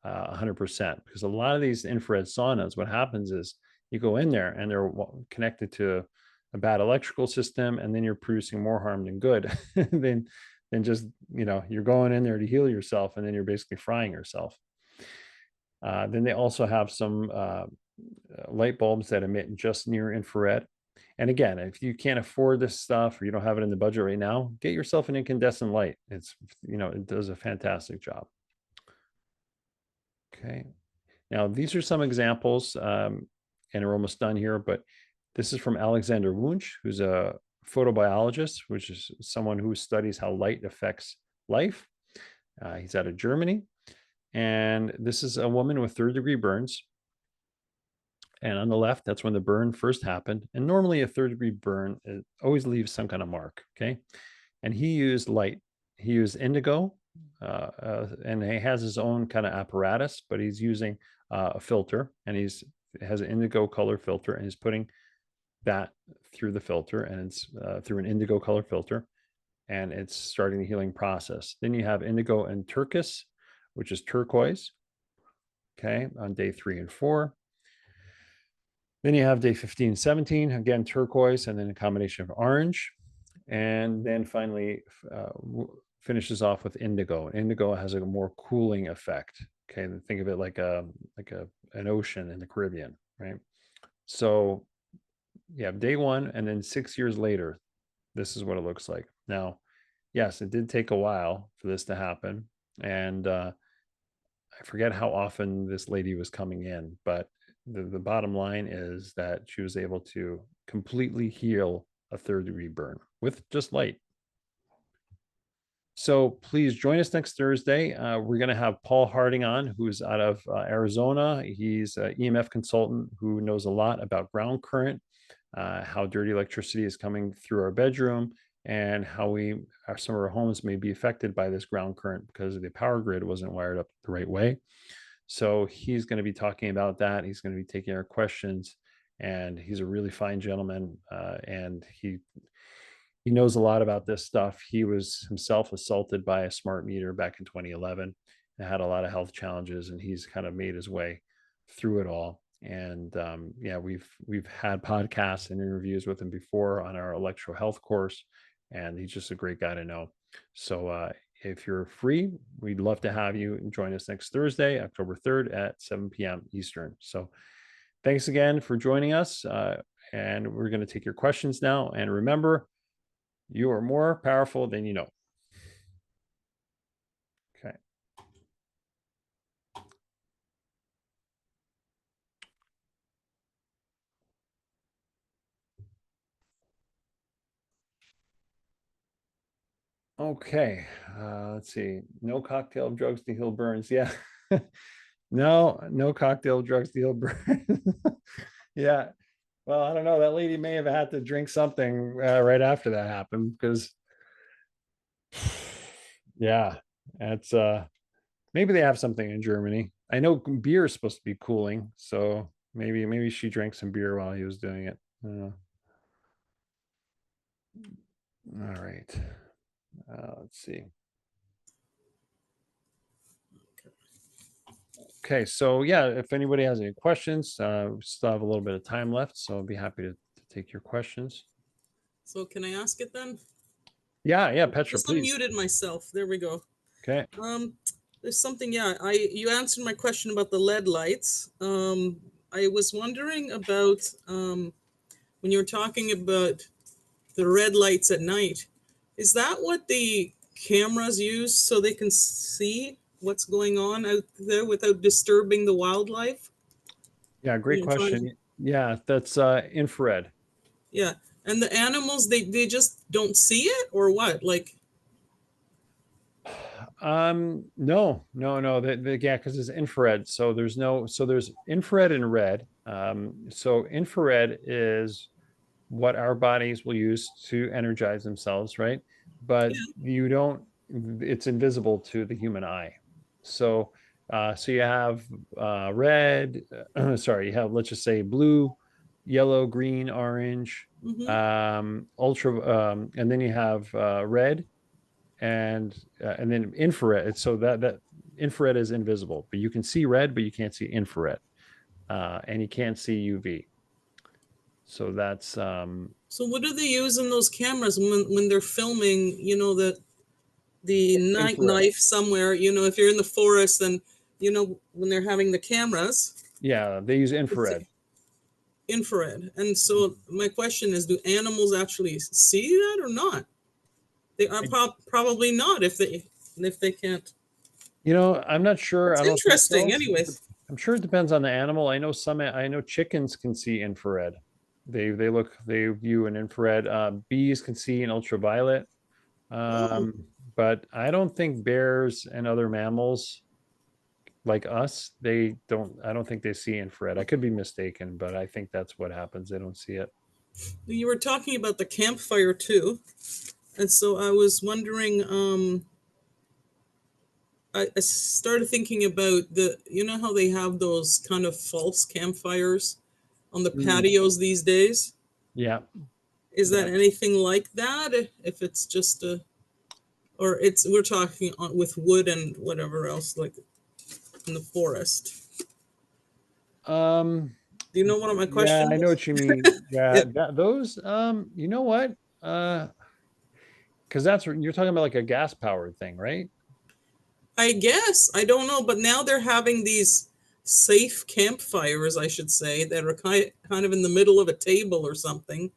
100%. Because a lot of these infrared saunas, what happens is you go in there and they're connected to a bad electrical system, and then you're producing more harm than good. than just, you're going in there to heal yourself, and then you're basically frying yourself. Then they also have some light bulbs that emit just near infrared. And again, if you can't afford this stuff or you don't have it in the budget right now, get yourself an incandescent light. It's, it does a fantastic job. Okay. Now, these are some examples, and we're almost done here, but this is from Alexander Wunsch, who's a photobiologist, which is someone who studies how light affects life. He's out of Germany. And this is a woman with third-degree burns. And on the left, that's when the burn first happened. And normally a third-degree burn, it always leaves some kind of mark, okay? And he used light. He used indigo, and he has his own kind of apparatus, but he's using a filter, and has an indigo color filter, and he's putting that through the filter, and it's through an indigo color filter, and it's starting the healing process. Then you have indigo and turquoise, which is turquoise, okay, on day 3 and 4. Then you have day 15, 17, again, turquoise, and then a combination of orange. And then finally finishes off with indigo. Indigo has a more cooling effect. Okay, think of it like an ocean in the Caribbean, right? So you have day 1, and then 6 years later, this is what it looks like. Now, yes, it did take a while for this to happen, and I forget how often this lady was coming in, but the bottom line is that she was able to completely heal a third-degree burn with just light. So please join us next Thursday. We're going to have Paul Harding on, who's out of Arizona. He's an EMF consultant who knows a lot about ground current, how dirty electricity is coming through our bedroom, and how some of our homes may be affected by this ground current because the power grid wasn't wired up the right way. So he's going to be talking about that. He's going to be taking our questions, and he's a really fine gentleman, and he knows a lot about this stuff. He was himself assaulted by a smart meter back in 2011 and had a lot of health challenges, and he's kind of made his way through it all. And yeah, we've had podcasts and interviews with him before on our electro health course, and he's just a great guy to know. So if you're free, we'd love to have you join us next Thursday, October 3rd at 7 p.m. Eastern. So thanks again for joining us. And we're going to take your questions now. And remember, you are more powerful than you know. Okay. Okay. Let's see. No cocktail of drugs to heal burns. Yeah. No cocktail of drugs to heal burns. Yeah. Well, I don't know. That lady may have had to drink something right after that happened because, yeah, that's maybe they have something in Germany. I know beer is supposed to be cooling, so maybe she drank some beer while he was doing it. All right. Let's see. Okay, so yeah, if anybody has any questions, we still have a little bit of time left, so I'll be happy to take your questions. So can I ask it then? Yeah, Petra, Just please. unmuted myself. There we go. Okay. There's something, yeah, you answered my question about the LED lights. I was wondering about when you were talking about the red lights at night. Is that what the cameras use so they can see what's going on out there without disturbing the wildlife? Yeah, great question. Yeah, that's infrared. Yeah, and the animals, they just don't see it, or what? Like, No. Yeah, because it's infrared. So there's infrared and red. So infrared is what our bodies will use to energize themselves, right? But it's invisible to the human eye. So you have red, sorry, you have, let's just say, blue, yellow, green, orange, ultra, and then you have red, and then infrared. So that infrared is invisible, but you can see red, but you can't see infrared, and you can't see UV. So that's so what do they use in those cameras when they're filming, the night knife somewhere, if you're in the forest and, when they're having the cameras? Yeah, they use infrared. Infrared. And so my question is, do animals actually see that or not? They are probably not if they can't. I'm not sure. It's interesting. Anyways, I'm sure it depends on the animal. I know chickens can see infrared. They view an infrared. Bees can see an ultraviolet. But I don't think bears and other mammals like us, I don't think they see infrared. I could be mistaken, but I think that's what happens. They don't see it. You were talking about the campfire too. And so I was wondering, I started thinking about how they have those kind of false campfires on the patios these days? Yeah. Is that anything like that? If it's just we're talking with wood and whatever else, like in the forest. Do you know what my question is? I know what you mean. Yeah, those, you know what? Because that's what you're talking about, like a gas powered thing, right? I guess. I don't know, but now they're having these safe campfires, I should say, that are kind of in the middle of a table or something.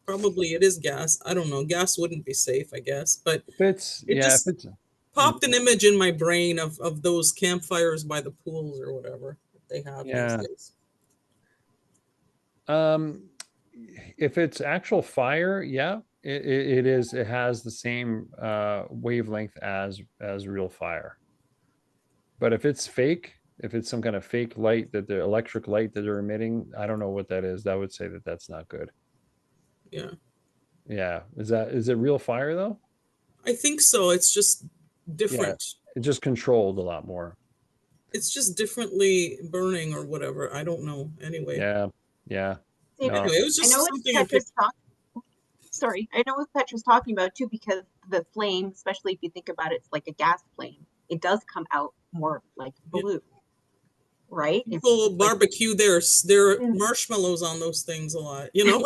Probably it is gas. I don't know. Gas wouldn't be safe, I guess. But it popped an image in my brain of those campfires by the pools or whatever they have these days. If it's actual fire, yeah. it has the same wavelength as real fire. But if it's fake, if it's some kind of fake light that the electric light that they're emitting, I don't know what that is. That would say that that's not good. Yeah. Yeah. Is it real fire though? I think so. It's just different. It's just controlled a lot more. It's just differently burning or whatever. I don't know. Anyway. Yeah. Yeah. See, No. Anyway, it was I just know what something I picked. Petra's talking. Sorry, I know what Petra's talking about too, because the flame, especially if you think about it, it's like a gas flame. It does come out more like Yeah. blue, right? People like, barbecue their marshmallows on those things a lot, you know?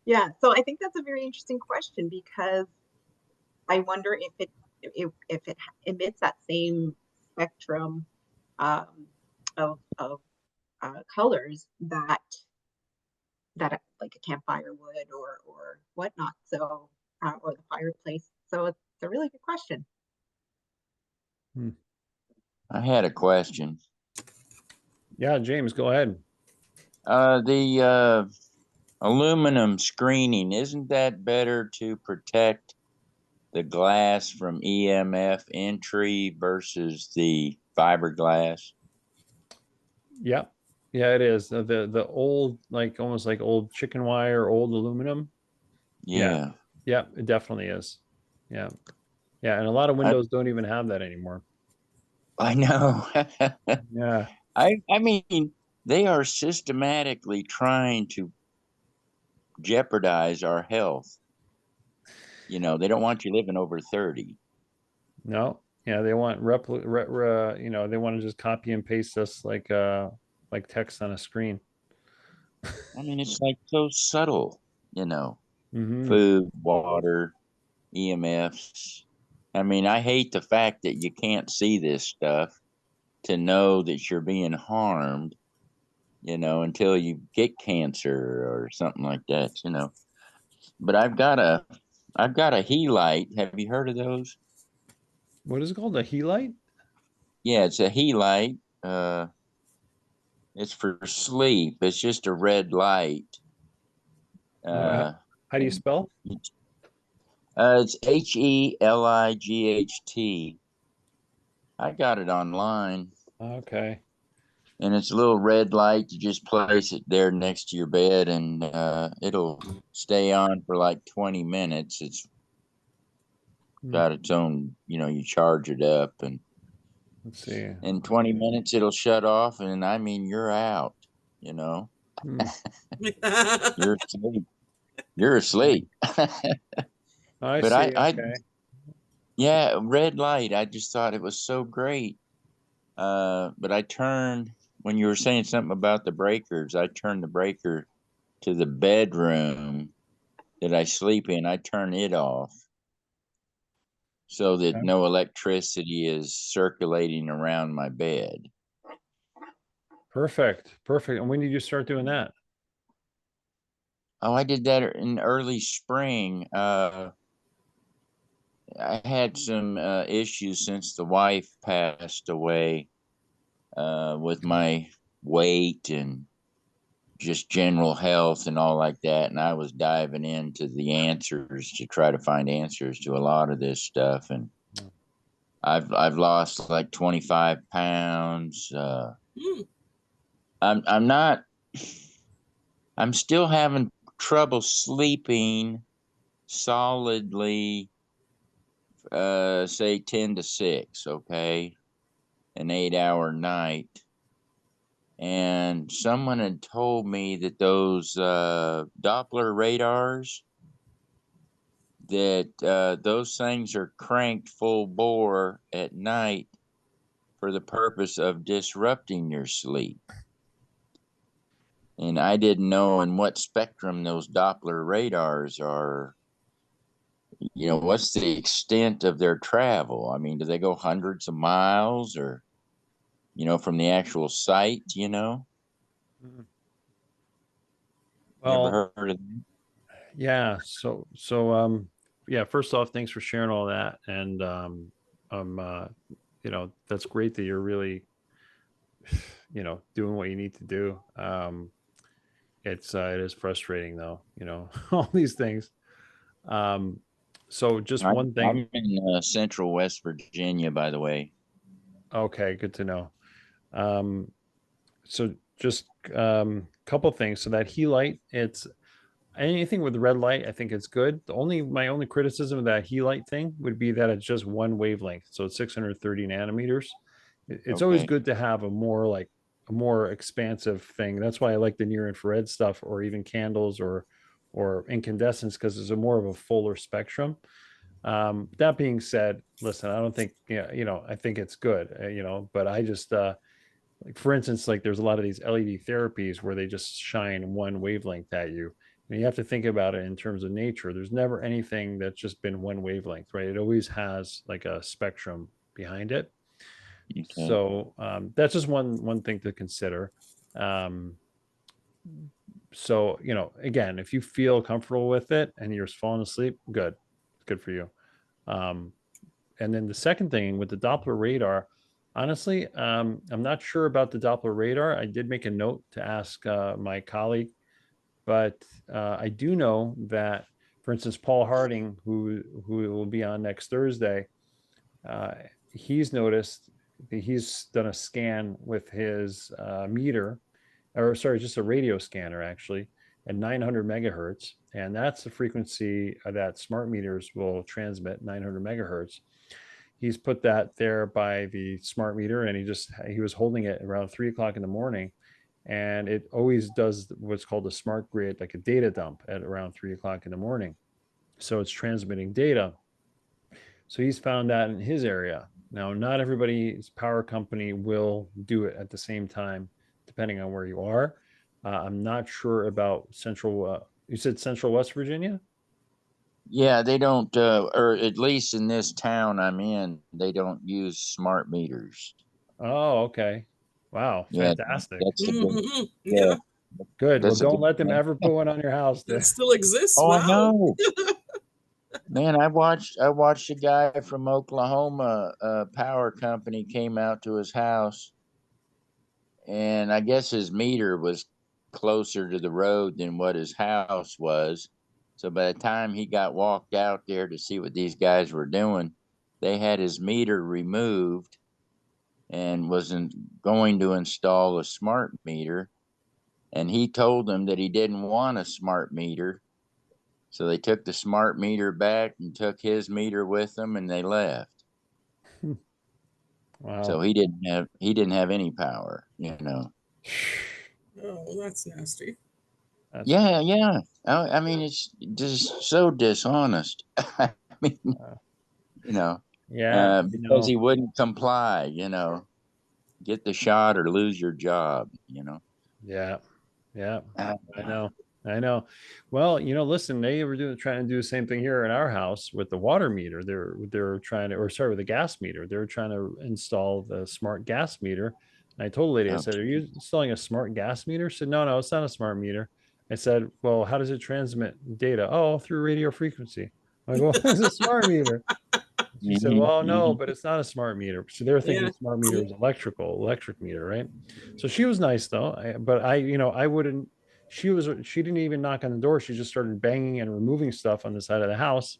yeah. So I think that's a very interesting question, because I wonder if it emits that same spectrum um, of colors that like a campfire would, or whatnot. So or the fireplace. So it's a really good question. I had a question. Yeah, James, go ahead. The aluminum screening, isn't that better to protect the glass from EMF entry versus the fiberglass? Yeah. Yeah, it is. The old, like almost like old chicken wire, old aluminum. Yeah. Yeah, it definitely is. Yeah. Yeah. And a lot of windows don't even have that anymore. I know. Yeah. I mean, they are systematically trying to jeopardize our health. You know, they don't want you living over 30. No. Yeah, they want you know, they want to just copy and paste us like text on a screen. I mean, it's like so subtle, you know, Mm-hmm. food, water, EMFs. I mean, I hate the fact that you can't see this stuff to know that you're being harmed, you know, until you get cancer or something like that, you know. But I've got a Helite. Have you heard of those? What is it called? A helite? Yeah, it's a Helite. It's for sleep. It's just a red light. How do you spell? It's HELIGHT. I got it online, Okay. and it's a little red light. You just place it there next to your bed, and it'll stay on for like 20 minutes. It's got its own, you know, you charge it up, and Let's see. in 20 minutes it'll shut off, and I mean, you're out, you know. You're asleep. You're asleep. I But see. I Okay. yeah, red light. I just thought it was so great. But I turned, when you were saying something about the breakers, I turned the breaker to the bedroom that I sleep in. I turn it off so that Okay. no electricity is circulating around my bed. Perfect. Perfect. And when did you start doing that? Oh, I did that in early spring. I had some issues since the wife passed away with my weight and just general health and all like that. And I was diving into the answers to try to find answers to a lot of this stuff. And I've lost like 25 pounds. I'm not. I'm still having trouble sleeping solidly. Say 10 to 6. Okay, an 8-hour night. And someone had told me that those Doppler radars, that those things are cranked full bore at night for the purpose of disrupting your sleep. And I didn't know in what spectrum those Doppler radars are. You know, what's the extent of their travel? I mean, do they go hundreds of miles, or, you know, from the actual site, you know? You Well, ever heard of them? yeah. Yeah, first off, thanks for sharing all that. And you know, that's great that you're really, you know, doing what you need to do. it is frustrating though, you know, all these things. So just one thing. I'm in central West Virginia, by the way. Okay, good to know. So just couple things. So that helite, it's anything with red light, I think it's good. My only criticism of that helite thing would be that it's just one wavelength, so it's 630 nanometers. It's always Okay. good to have a more expansive thing. That's why I like the near infrared stuff, or even candles or incandescents, because there's a more of a fuller spectrum. That being said, listen, I don't think, you know, I think it's good, you know, but I just like, for instance, like there's a lot of these LED therapies where they just shine one wavelength at you. And you have to think about it in terms of nature. There's never anything that's just been one wavelength, right? It always has like a spectrum behind it. Okay. So that's just one thing to consider. So, you know, again, if you feel comfortable with it and you're falling asleep, good, good for you. And then the second thing with the Doppler radar, honestly, I'm not sure about the Doppler radar. I did make a note to ask my colleague, but I do know that, for instance, Paul Harding, who will be on next Thursday, he's noticed that he's done a scan with his meter, or sorry, just a radio scanner actually, at 900 megahertz, and that's the frequency that smart meters will transmit, 900 megahertz. He's put that there by the smart meter, and he was holding it around 3 o'clock in the morning, and it always does what's called a smart grid, like a data dump at around 3 o'clock in the morning. So it's transmitting data. So he's found that in his area. Now, not everybody's power company will do it at the same time, depending on where you are. I'm not sure about central. You said central West Virginia? Yeah, they don't, or at least in this town I'm in, they don't use smart meters. Oh, okay. Wow, Yeah, fantastic. that's a good. Mhm. Yeah, Yeah, Good. Well, that's a don't good let them thing. ever put one on your house. that still exists. Oh, I Wow. know. Man, I watched a guy from Oklahoma, power company came out to his house, and I guess his meter was closer to the road than what his house was. So by the time he got walked out there to see what these guys were doing, they had his meter removed and wasn't going to install a smart meter. And he told them that he didn't want a smart meter. So they took the smart meter back and took his meter with them, and they left. So Wow. he didn't have any power, you know. Oh, that's nasty. That's Yeah, yeah. I mean, it's just so dishonest. I mean, you know, yeah, because he wouldn't comply, you know, get the shot or lose your job, you know. yeah, yeah. Uh, I know. I know. Well, you know, listen, they were trying to do the same thing here in our house with the water meter. They're trying to, or sorry, with the gas meter. They're trying to install the smart gas meter. And I told the lady, I said, "Are you installing a smart gas meter?" She said, "No, no, it's not a smart meter." I said, "Well, how does it transmit data?" "Oh, through radio frequency." I'm like, "Well, it's a smart meter." She said, mhm, "Well, no, mhm. but it's not a smart meter." So they were thinking Yeah. the smart meter was electric meter, right? So she was nice though. But you know, I wouldn't. She didn't even knock on the door. She just started banging and removing stuff on the side of the house.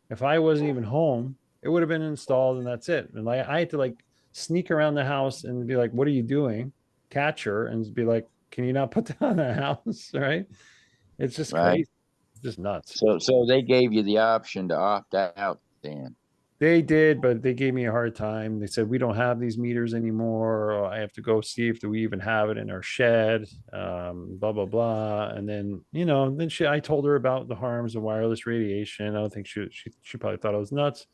If I wasn't even home, it would have been installed, and that's it. And like I had to like sneak around the house and be like, "What are you doing?" Catch her and be like, "Can you not put that on the house?" Right? It's just Right. crazy, just nuts. So they gave you the option to opt out then. They did, but they gave me a hard time. They said we don't have these meters anymore. Or I have to go see if we even have it in our shed. Blah blah blah. And then you know, I told her about the harms of wireless radiation. I don't think she probably thought I was nuts,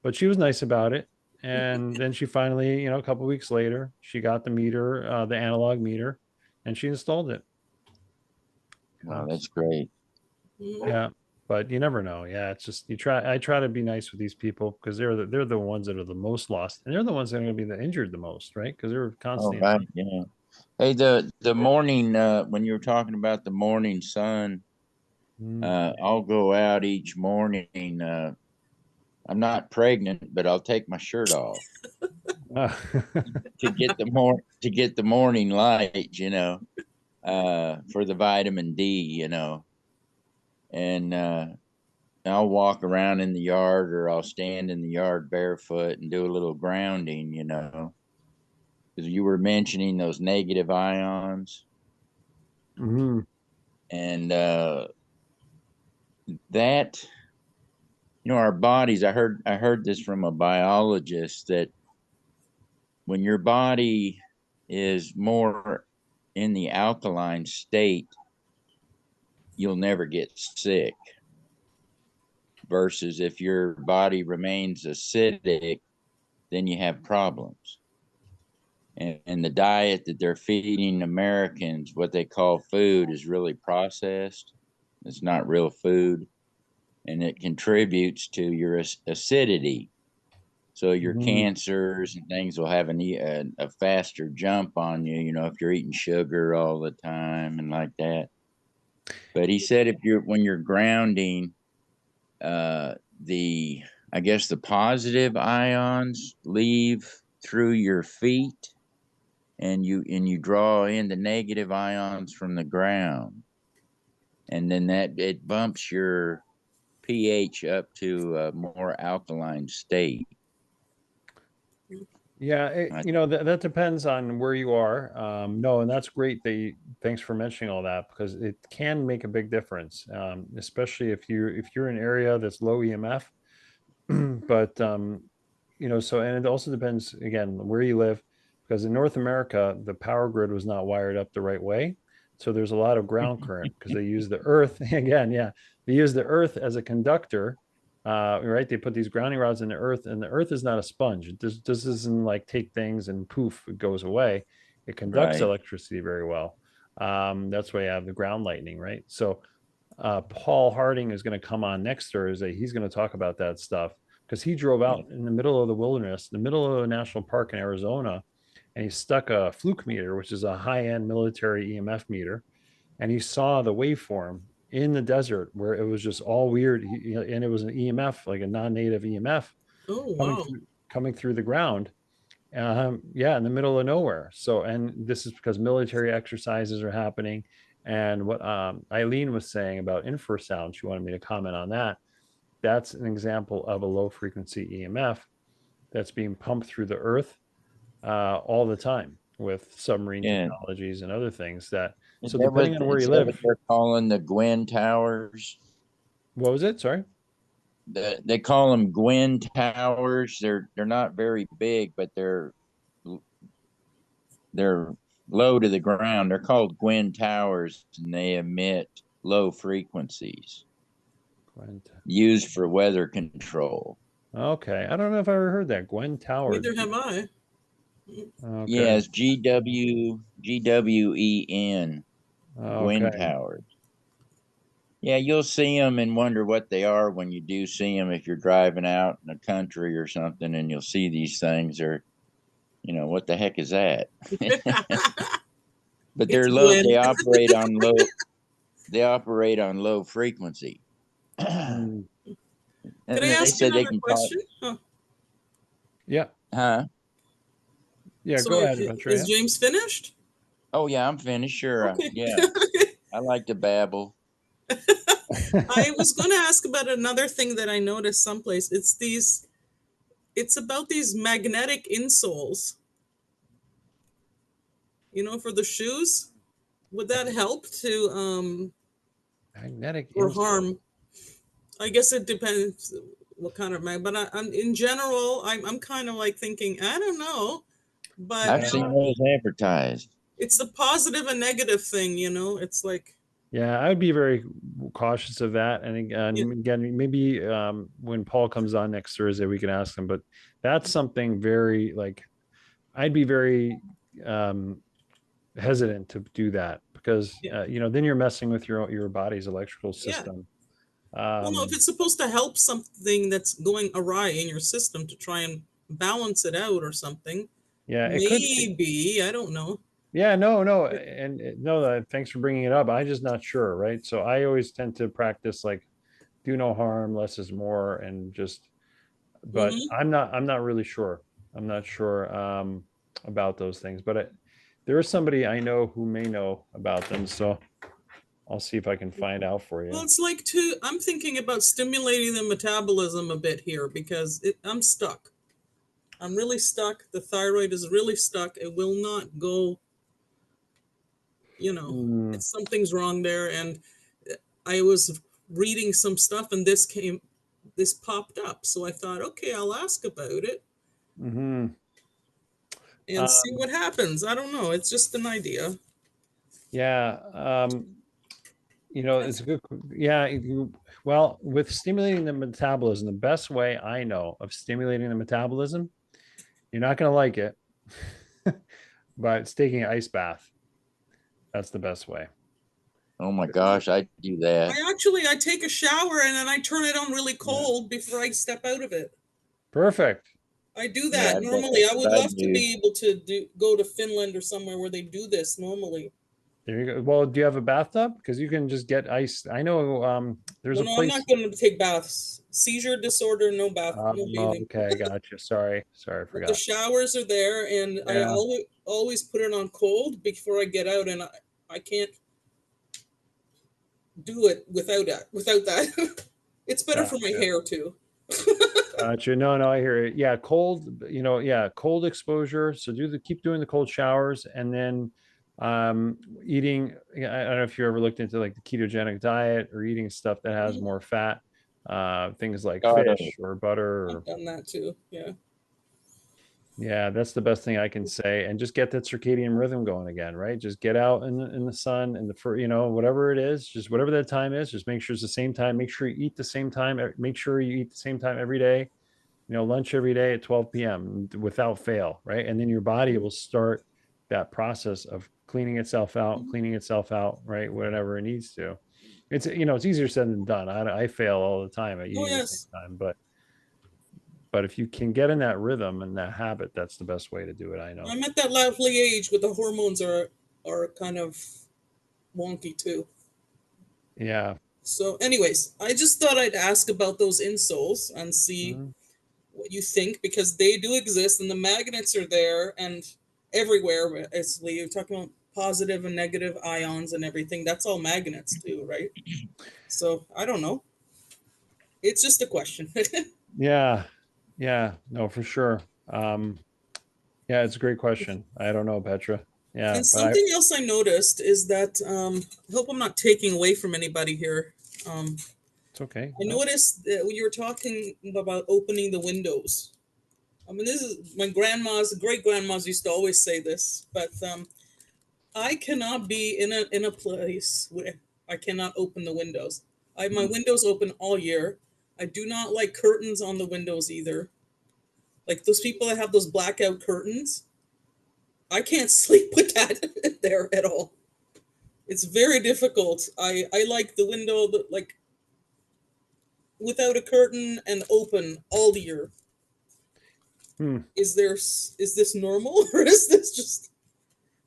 but she was nice about it. And then she finally, you know, a couple of weeks later, she got the meter, the analog meter, and she installed it. You Wow, know? that's great. Yeah, but you never know. Yeah, it's just I try to be nice with these people because they're the ones that are the most lost, and they're the ones that are going to be the injured the most, right? Because they're All constantly. right, yeah. Hey, the morning when you were talking about the morning sun, Mm. I'll go out each morning. I'm not pregnant, but I'll take my shirt off Uh, to get the morning light, you know. for the vitamin D, and I'll walk around in the yard, or I'll stand in the yard barefoot and do a little grounding, because you were mentioning those negative ions. Mhm. And that, our bodies, I heard this from a biologist, that when your body is more in the alkaline state, you'll never get sick, versus if your body remains acidic, then you have problems. And the diet that they're feeding Americans, what they call food, is really processed. It's not real food, and it contributes to your acidity. So your Mhm. cancers and things will have a faster jump on you, if you're eating sugar all the time and like that. But he said when you're grounding, the I guess the positive ions leave through your feet, and you draw in the negative ions from the ground, and then it bumps your pH up to a more alkaline state. Yeah, that depends on where you are. No, and that's great. Thanks for mentioning all that, because it can make a big difference, especially if you're in an area that's low EMF. But so, and it also depends again where you live, because in North America the power grid was not wired up the right way, so there's a lot of ground current because they use the earth again. Yeah, they use the earth as a conductor. Right, they put these grounding rods in the earth, and the earth is not a sponge. It just doesn't like take things and poof, it goes away. It conducts Right. electricity very well. That's why you have the ground lightning, right? So Paul Harding is going to come on next Thursday. He's going to talk about that stuff, because he drove out in the middle of the wilderness, the middle of a national park in Arizona, and he stuck a fluke meter, which is a high-end military EMF meter, and he saw the waveform in the desert where it was just all weird, and it was an EMF, like a non-native EMF, Oh, coming wow. through coming through the ground. Yeah, in the middle of nowhere. So, and this is because military exercises are happening. And what Eileen was saying about infrasound, she wanted me to comment on that. That's an example of a low frequency EMF that's being pumped through the earth all the time with submarine Yeah. technologies and other things that. Is So that depending on where is you that what live, they're calling the Gwyn Towers? what was it? Sorry. They call them Gwyn Towers. They're not very big, but they're low to the ground. They're called Gwyn Towers, and they emit low frequencies used for weather control. Okay, I don't know if I ever heard that. Gwen Towers. Neither have I. Okay. Yeah, it's GWEN, Gwyn Okay. Towers. Yeah, you'll see them and wonder what they are when you do see them, if you're driving out in the country or something, and you'll see these things, or what the heck is that? But It's they're low. Gwen. They operate on low frequency. Mm, Can And I they ask you said they another can talk. question? Huh. yeah. Huh? Yeah. So Go ahead, is Andrea. James finished? Oh yeah, I'm finished. Sure. Okay. Yeah, I like to babble. I was going to ask about another thing that I noticed someplace. It's about these magnetic insoles, for the shoes. Would that help to, Magnetic or insult. harm? I guess it depends what kind of mag, but in general, I'm kind of like thinking, I don't know, but I've Yeah. seen those advertised. it's the positive and negative thing, it's like, Yeah, I would be very cautious of that. And yeah, again, maybe when Paul comes on next Thursday, we can ask him. But that's something very like I'd be very hesitant to do that, because yeah, then you're messing with your body's electrical yeah. system. Well, no, if Um, it's supposed to help something that's going awry in your system to try and balance it out or something, yeah, it could. maybe, I don't know. Yeah, no, and no, thanks for bringing it up. I'm just not sure, right? So I always tend to practice like do no harm, less is more, and just. But Hmm. I'm not really sure. I'm not sure about those things, but there is somebody I know who may know about them, so I'll see if I can find out for you. Well, it's like I'm thinking about stimulating the metabolism a bit here because I'm stuck. I'm really stuck. The thyroid is really stuck. It will not go, something's wrong there. And I was reading some stuff and this popped up. So I thought, okay, I'll ask about it and see what happens. I don't know. It's just an idea. Yeah. It's a good, yeah. Well, with stimulating the metabolism, the best way I know of stimulating the metabolism, you're not going to like it, but it's taking an ice bath. That's the best way. Oh my gosh, I do that. I take a shower and then I turn it on really cold before I step out of it. Perfect. I do that normally. I would love to be able to go to Finland or somewhere where they do this normally. There you go. Well, do you have a bathtub? Because you can just get ice. I know there's a place. I'm not going to take baths. Seizure disorder, no bath, no bathing. Okay, gotcha. Sorry, I forgot. The showers are there, and I always put it on cold before I get out, and I can't do it without that. It's better for my hair too. Gotcha. No, I hear it. Yeah, cold. Cold exposure. So keep doing the cold showers, and then eating. I don't know if you ever looked into like the ketogenic diet or eating stuff that has more fat, things like fish or butter. I've done that too. Yeah, that's the best thing I can say. And just get that circadian rhythm going again, right? Just get out in the sun and whatever it is, just whatever that time is, just make sure it's the same time. Make sure you eat the same time. Make sure you eat the same time every day. Lunch every day at 12 p.m. without fail, right? And then your body will start that process of cleaning itself out, right? Whatever it needs to. It's it's easier said than done. I fail all the time at eating at the same time, but if you can get in that rhythm and that habit, that's the best way to do it. I know. I'm at that lovely age where the hormones are kind of wonky too. Yeah. So anyways, I just thought I'd ask about those insoles and see what you think, because they do exist and the magnets are there and everywhere. Basically, you're talking about positive and negative ions and everything. That's all magnets too, right? So I don't know. It's just a question. Yeah, no, for sure. Yeah, it's a great question. I don't know, Petra. Yeah. And something else I noticed is that I hope I'm not taking away from anybody here. It's okay. I noticed that when you were talking about opening the windows. I mean, this is my great grandmas used to always say this, but I cannot be in a place where I cannot open the windows. I have my windows open all year. I do not like curtains on the windows either. Like those people that have those blackout curtains, I can't sleep with that there at all. It's very difficult. I like the window like without a curtain and open all year. Is this normal or is this just?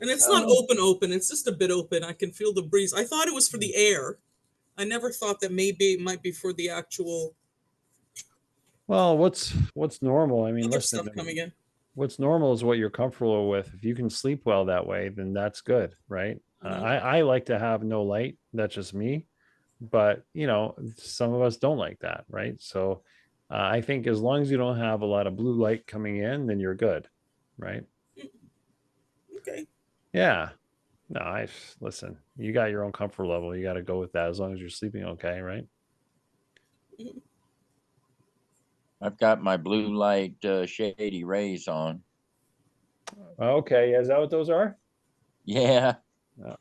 And it's not open. It's just a bit open. I can feel the breeze. I thought it was for the air. I never thought that maybe it might be for the actual. Well, what's normal? I mean, listen, stuff coming in. What's normal is what you're comfortable with. If you can sleep well that way, then that's good, right? I like to have no light. That's just me. But, some of us don't like that, right? So I think as long as you don't have a lot of blue light coming in, then you're good, right? Okay. Yeah. No, listen, you got your own comfort level. You got to go with that as long as you're sleeping okay, right? I've got my blue light shady rays on. Okay. Is that what those are? Yeah. Oh.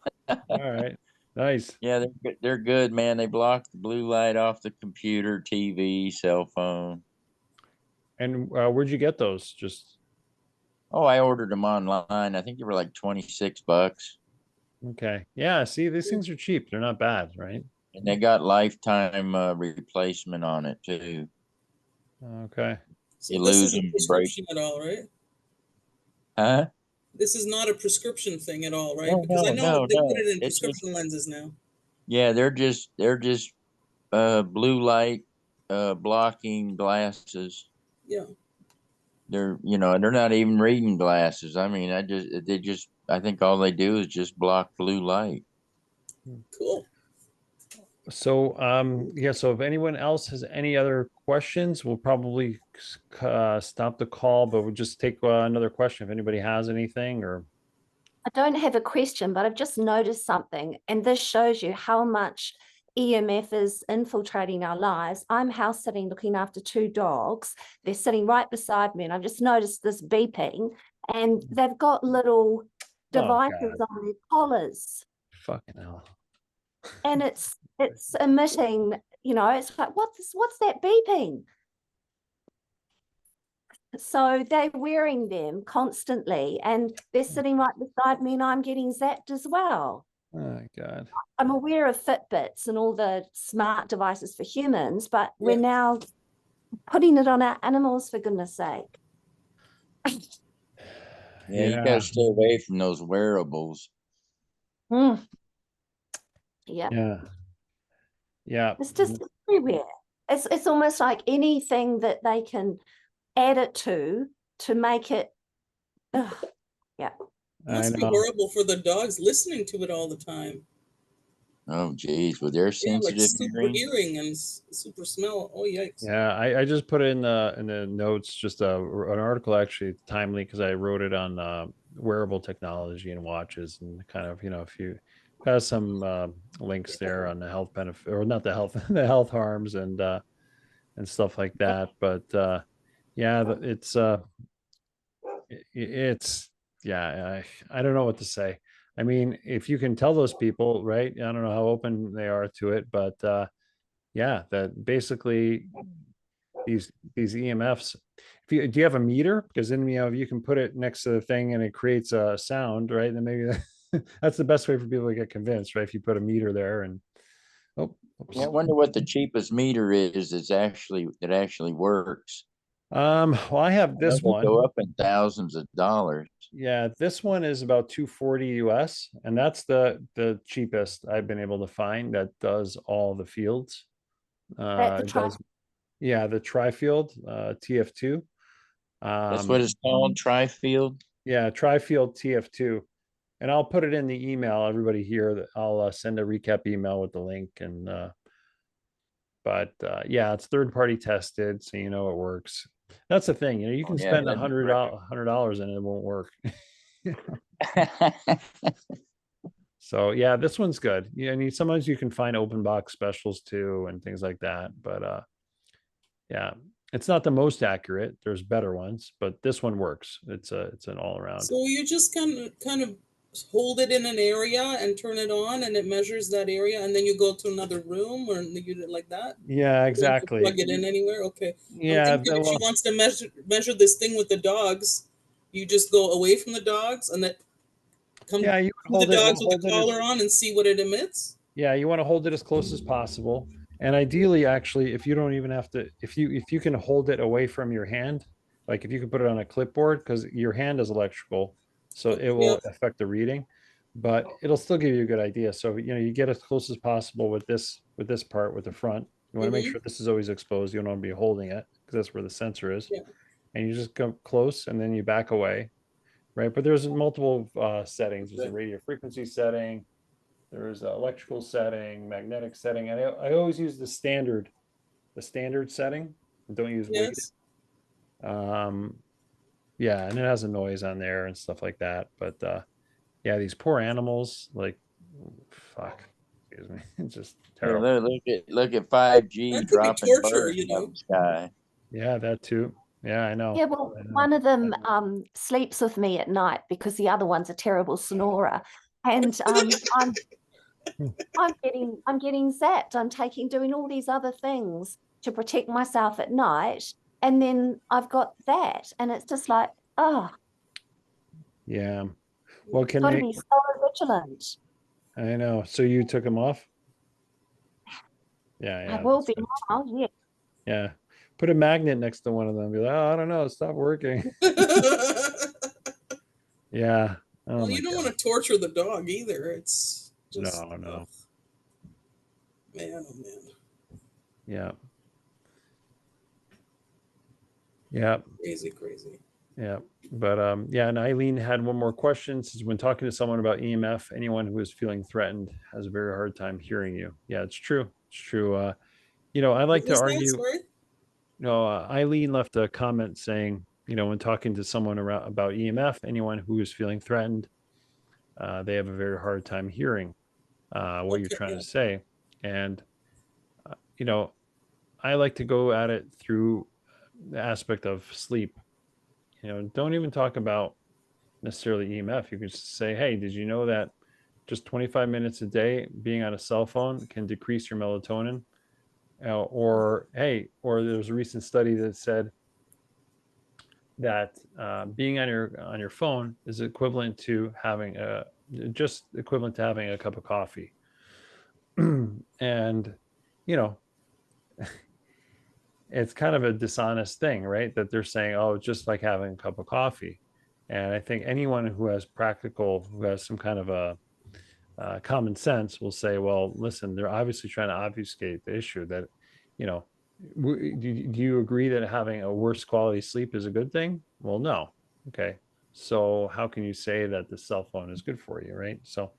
All right. Nice. Yeah, they're good, man. They block the blue light off the computer, TV, cell phone. And where'd you get those? Oh, I ordered them online. I think they were like $26. Okay. Yeah. See, these things are cheap. They're not bad, right? And they got lifetime replacement on it too. Okay. So this isn't a prescription at all, right? Huh? This is not a prescription thing at all, right? No, because I know they put it in it's prescription lenses now. Yeah, they're just blue light blocking glasses. Yeah. they're they're not even reading glasses. I mean, I think all they do is just block blue light. Cool. So, yeah, so if anyone else has any other questions, we'll probably stop the call, but we'll just take another question if anybody has anything. Or I don't have a question, but I've just noticed something, and this shows you how much EMF is infiltrating our lives. I'm house sitting looking after 2 dogs. They're sitting right beside me, and I've just noticed this beeping, and they've got little devices God. on their collars, Fucking hell. and it's emitting, it's like, what's that beeping? So they're wearing them constantly, and they're sitting right beside me, and I'm getting zapped as well. Oh God. I'm aware of Fitbits and all the smart devices for humans, but we're now putting it on our animals, for goodness sake. Yeah, you got to stay away from those wearables. Yeah. Yeah. It's just everywhere. It's almost like anything that they can add it to make it. Yeah. It must be horrible for the dogs listening to it all the time. Oh, geez, with their sensitive super hearing and super smell. Oh, yikes! Yeah, I just put it in the notes, just an article, actually timely, because I wrote it on wearable technology and watches, and kind of if you has some links there on the health benefit, or not the health the health harms and stuff like that. But yeah, it's yeah, I don't know what to say. I mean, if you can tell those people, right? I don't know how open they are to it, but yeah, that basically these EMFs. Do you have a meter? Because then you can put it next to the thing and it creates a sound, right? And maybe that's the best way for people to get convinced, right? If you put a meter there and yeah, I wonder what the cheapest meter is that actually works. Well, I have this one. Go up in thousands of dollars. Yeah, this one is about 240 US, and that's the cheapest I've been able to find that does all the fields. Yeah, the tri-field TF2. That's what it's called, tri-field. Yeah, tri-field TF2, and I'll put it in the email. Everybody here, that I'll send a recap email with the link, and but yeah, it's third-party tested, so it works. That's the thing, you can spend $100 and it won't work. So yeah, this one's good. Yeah, I mean, sometimes you can find open box specials too and things like that, but yeah, it's not the most accurate. There's better ones, but this one works. It's an all around. So you just kind of hold it in an area and turn it on, and it measures that area, and then you go to another room or the unit like that. Yeah, exactly. Plug it in anywhere. Okay. Yeah. I'm thinking if she wants to measure this thing with the dogs, you just go away from the dogs and then come to the dogs with the collar on and see what it emits. Yeah, you want to hold it as close as possible. And ideally, actually, if you don't even have to, if you can hold it away from your hand, like if you can put it on a clipboard, because your hand is electrical, so it will affect the reading, but it'll still give you a good idea. So you get as close as possible with this part with the front. You want to make sure this is always exposed. You don't want to be holding it because that's where the sensor is. Yeah. And you just go close and then you back away, right? But there's multiple settings. There's a radio frequency setting. There's an electrical setting, magnetic setting, and I always use the standard setting. Don't use weighted. Yeah, and it has a noise on there and stuff like that. But yeah, these poor animals, like, fuck, excuse me, it's just terrible. Look at 5G dropping birds out of the sky. Yeah, that too. Yeah, I know. Yeah, well, one of them sleeps with me at night because the other one's a terrible snorer, and I'm getting zapped. I'm doing all these other things to protect myself at night, and then I've got that, and it's just like, oh. Yeah. Well, can they be so vigilant? I know. So you took them off? Yeah. I will be now. Yeah. Yeah. Put a magnet next to one of them. Be like, oh, I don't know, it's not working. Yeah. Well, you don't want to torture the dog either. It's just no. Man, oh man. Yeah. Yeah. Crazy. Yeah. But yeah, and Eileen had one more question. Says, when talking to someone about EMF, anyone who is feeling threatened has a very hard time hearing you. Yeah, it's true. It's true. I like What to was that? argue. Sorry? Eileen left a comment saying, when talking to someone about EMF, anyone who is feeling threatened, they have a very hard time hearing what you're Okay, trying yeah. to say. And, I like to go at it through the aspect of sleep. Don't even talk about necessarily EMF. You can just say, hey, did you know that just 25 minutes a day being on a cell phone can decrease your melatonin? Or there's a recent study that said that being on your phone is equivalent to having a cup of coffee. And you know it's kind of a dishonest thing, right? That they're saying, oh, it's just like having a cup of coffee. And I think anyone who has some kind of a common sense will say, well, listen, they're obviously trying to obfuscate the issue that, you know, do you agree that having a worse quality sleep is a good thing? Well, no. Okay. So how can you say that the cell phone is good for you, right? So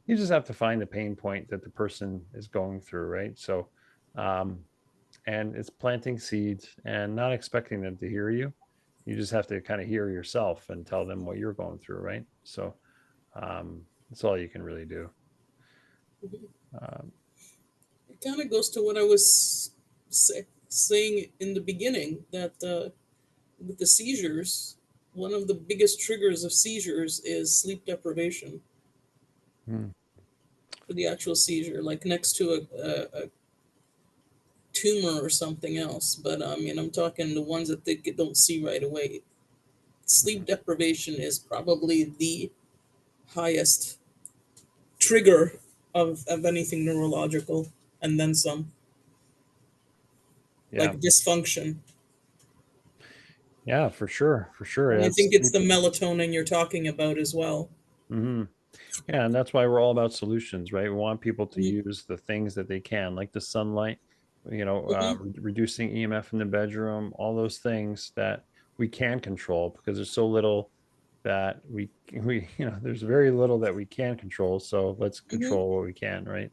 you just have to find the pain point that the person is going through, right? So, and it's planting seeds and not expecting them to hear you. You just have to kind of hear yourself and tell them what you're going through, right? So that's all you can really do. It kind of goes to what I was saying in the beginning, that with the seizures, one of the biggest triggers of seizures is sleep deprivation Hmm. for the actual seizure, like next to a tumor or something else. But I mean, I'm talking the ones that they don't see right away. Sleep deprivation is probably the highest trigger of anything neurological, and then some, Yeah. like dysfunction. Yeah, for sure. For sure. And I It's think it's the melatonin you're talking about as well. hmm Yeah, and that's why we're all about solutions, right? We want people to Mhm. use the things that they can, like the sunlight, Mhm. reducing EMF in the bedroom, all those things that we can control, because there's so little that there's very little that we can control. So let's Mhm. control what we can, right?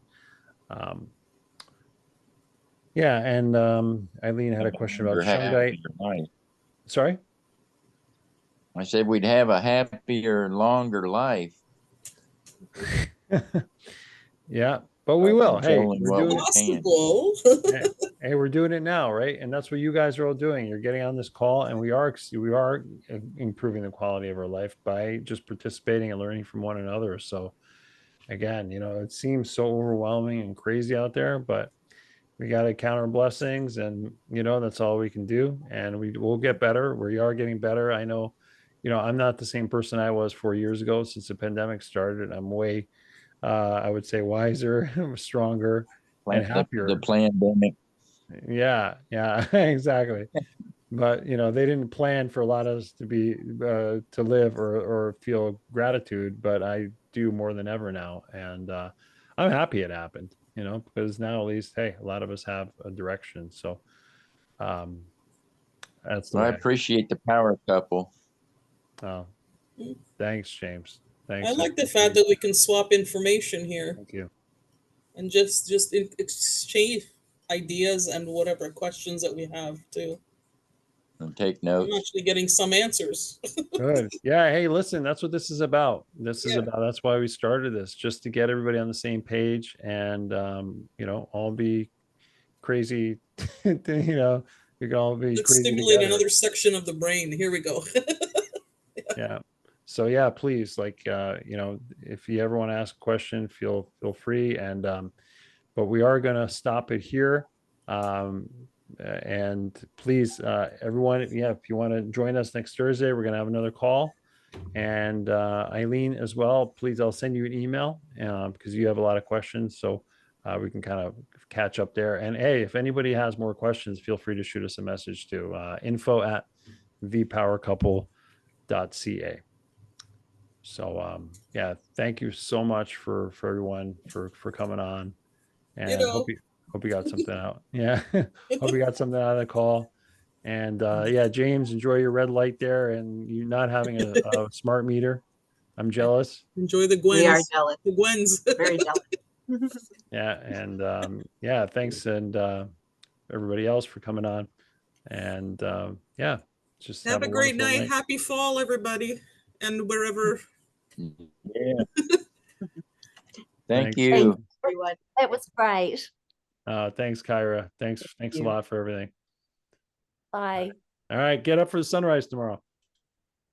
Um, yeah, and Eileen had a question about Or happier shungite. life. Sorry. I said we'd have a happier, longer life. Yeah, but we Uh, will. Hey, Controlling we're what doing we can. Possible. hey, hey, we're doing it now, right? And that's what you guys are all doing. You're getting on this call, and we are improving the quality of our life by just participating and learning from one another. So again, it seems so overwhelming and crazy out there, but we got to count our blessings, and that's all we can do. And we will get better. We are getting better. I know, I'm not the same person I was 4 years ago since the pandemic started. I'm way, I would say, wiser, stronger, and The happier. pandemic. Yeah, yeah, exactly. But they didn't plan for a lot of us to live or feel gratitude, but I do more than ever now, and I'm happy it happened. Because now at least, hey, a lot of us have a direction. So um, that's the Well, I way. appreciate the power couple. Oh, thanks, James. I Thanks. like the fact that we can swap information here Thank you. and just exchange ideas and whatever questions that we have too. And take I'm notes. actually getting some answers. Good. Yeah. Hey, listen, that's what this is about. Yeah. That's why we started this, just to get everybody on the same page and, all be crazy. We can all be Let's crazy stimulate together. another section of the brain. Here we go. Yeah. So yeah, please, like, if you ever want to ask a question, feel free. And but we are going to stop it here. Um, and please, everyone, yeah, if you want to join us next Thursday, we're going to have another call. And Eileen as well, please, I'll send you an email because you have a lot of questions. So we can kind of catch up there. And hey, if anybody has more questions, feel free to shoot us a message to info@thepowercouple.ca. So yeah, thank you so much for everyone for coming on, You and know. hope you got something out. Yeah, hope you got something out of the call. And yeah, James, enjoy your red light there, and you not having a smart meter. I'm jealous. Enjoy the We are Gwens. jealous, The Gwens. very jealous. Yeah, and yeah, thanks, and everybody else for coming on. And yeah, just Have a great wonderful night. Happy fall, everybody, and wherever. Yeah. Thank Thanks. you. Everyone. It was great. Thanks, Kyra. Thanks a you. lot for everything. Bye. All right, get up for the sunrise tomorrow.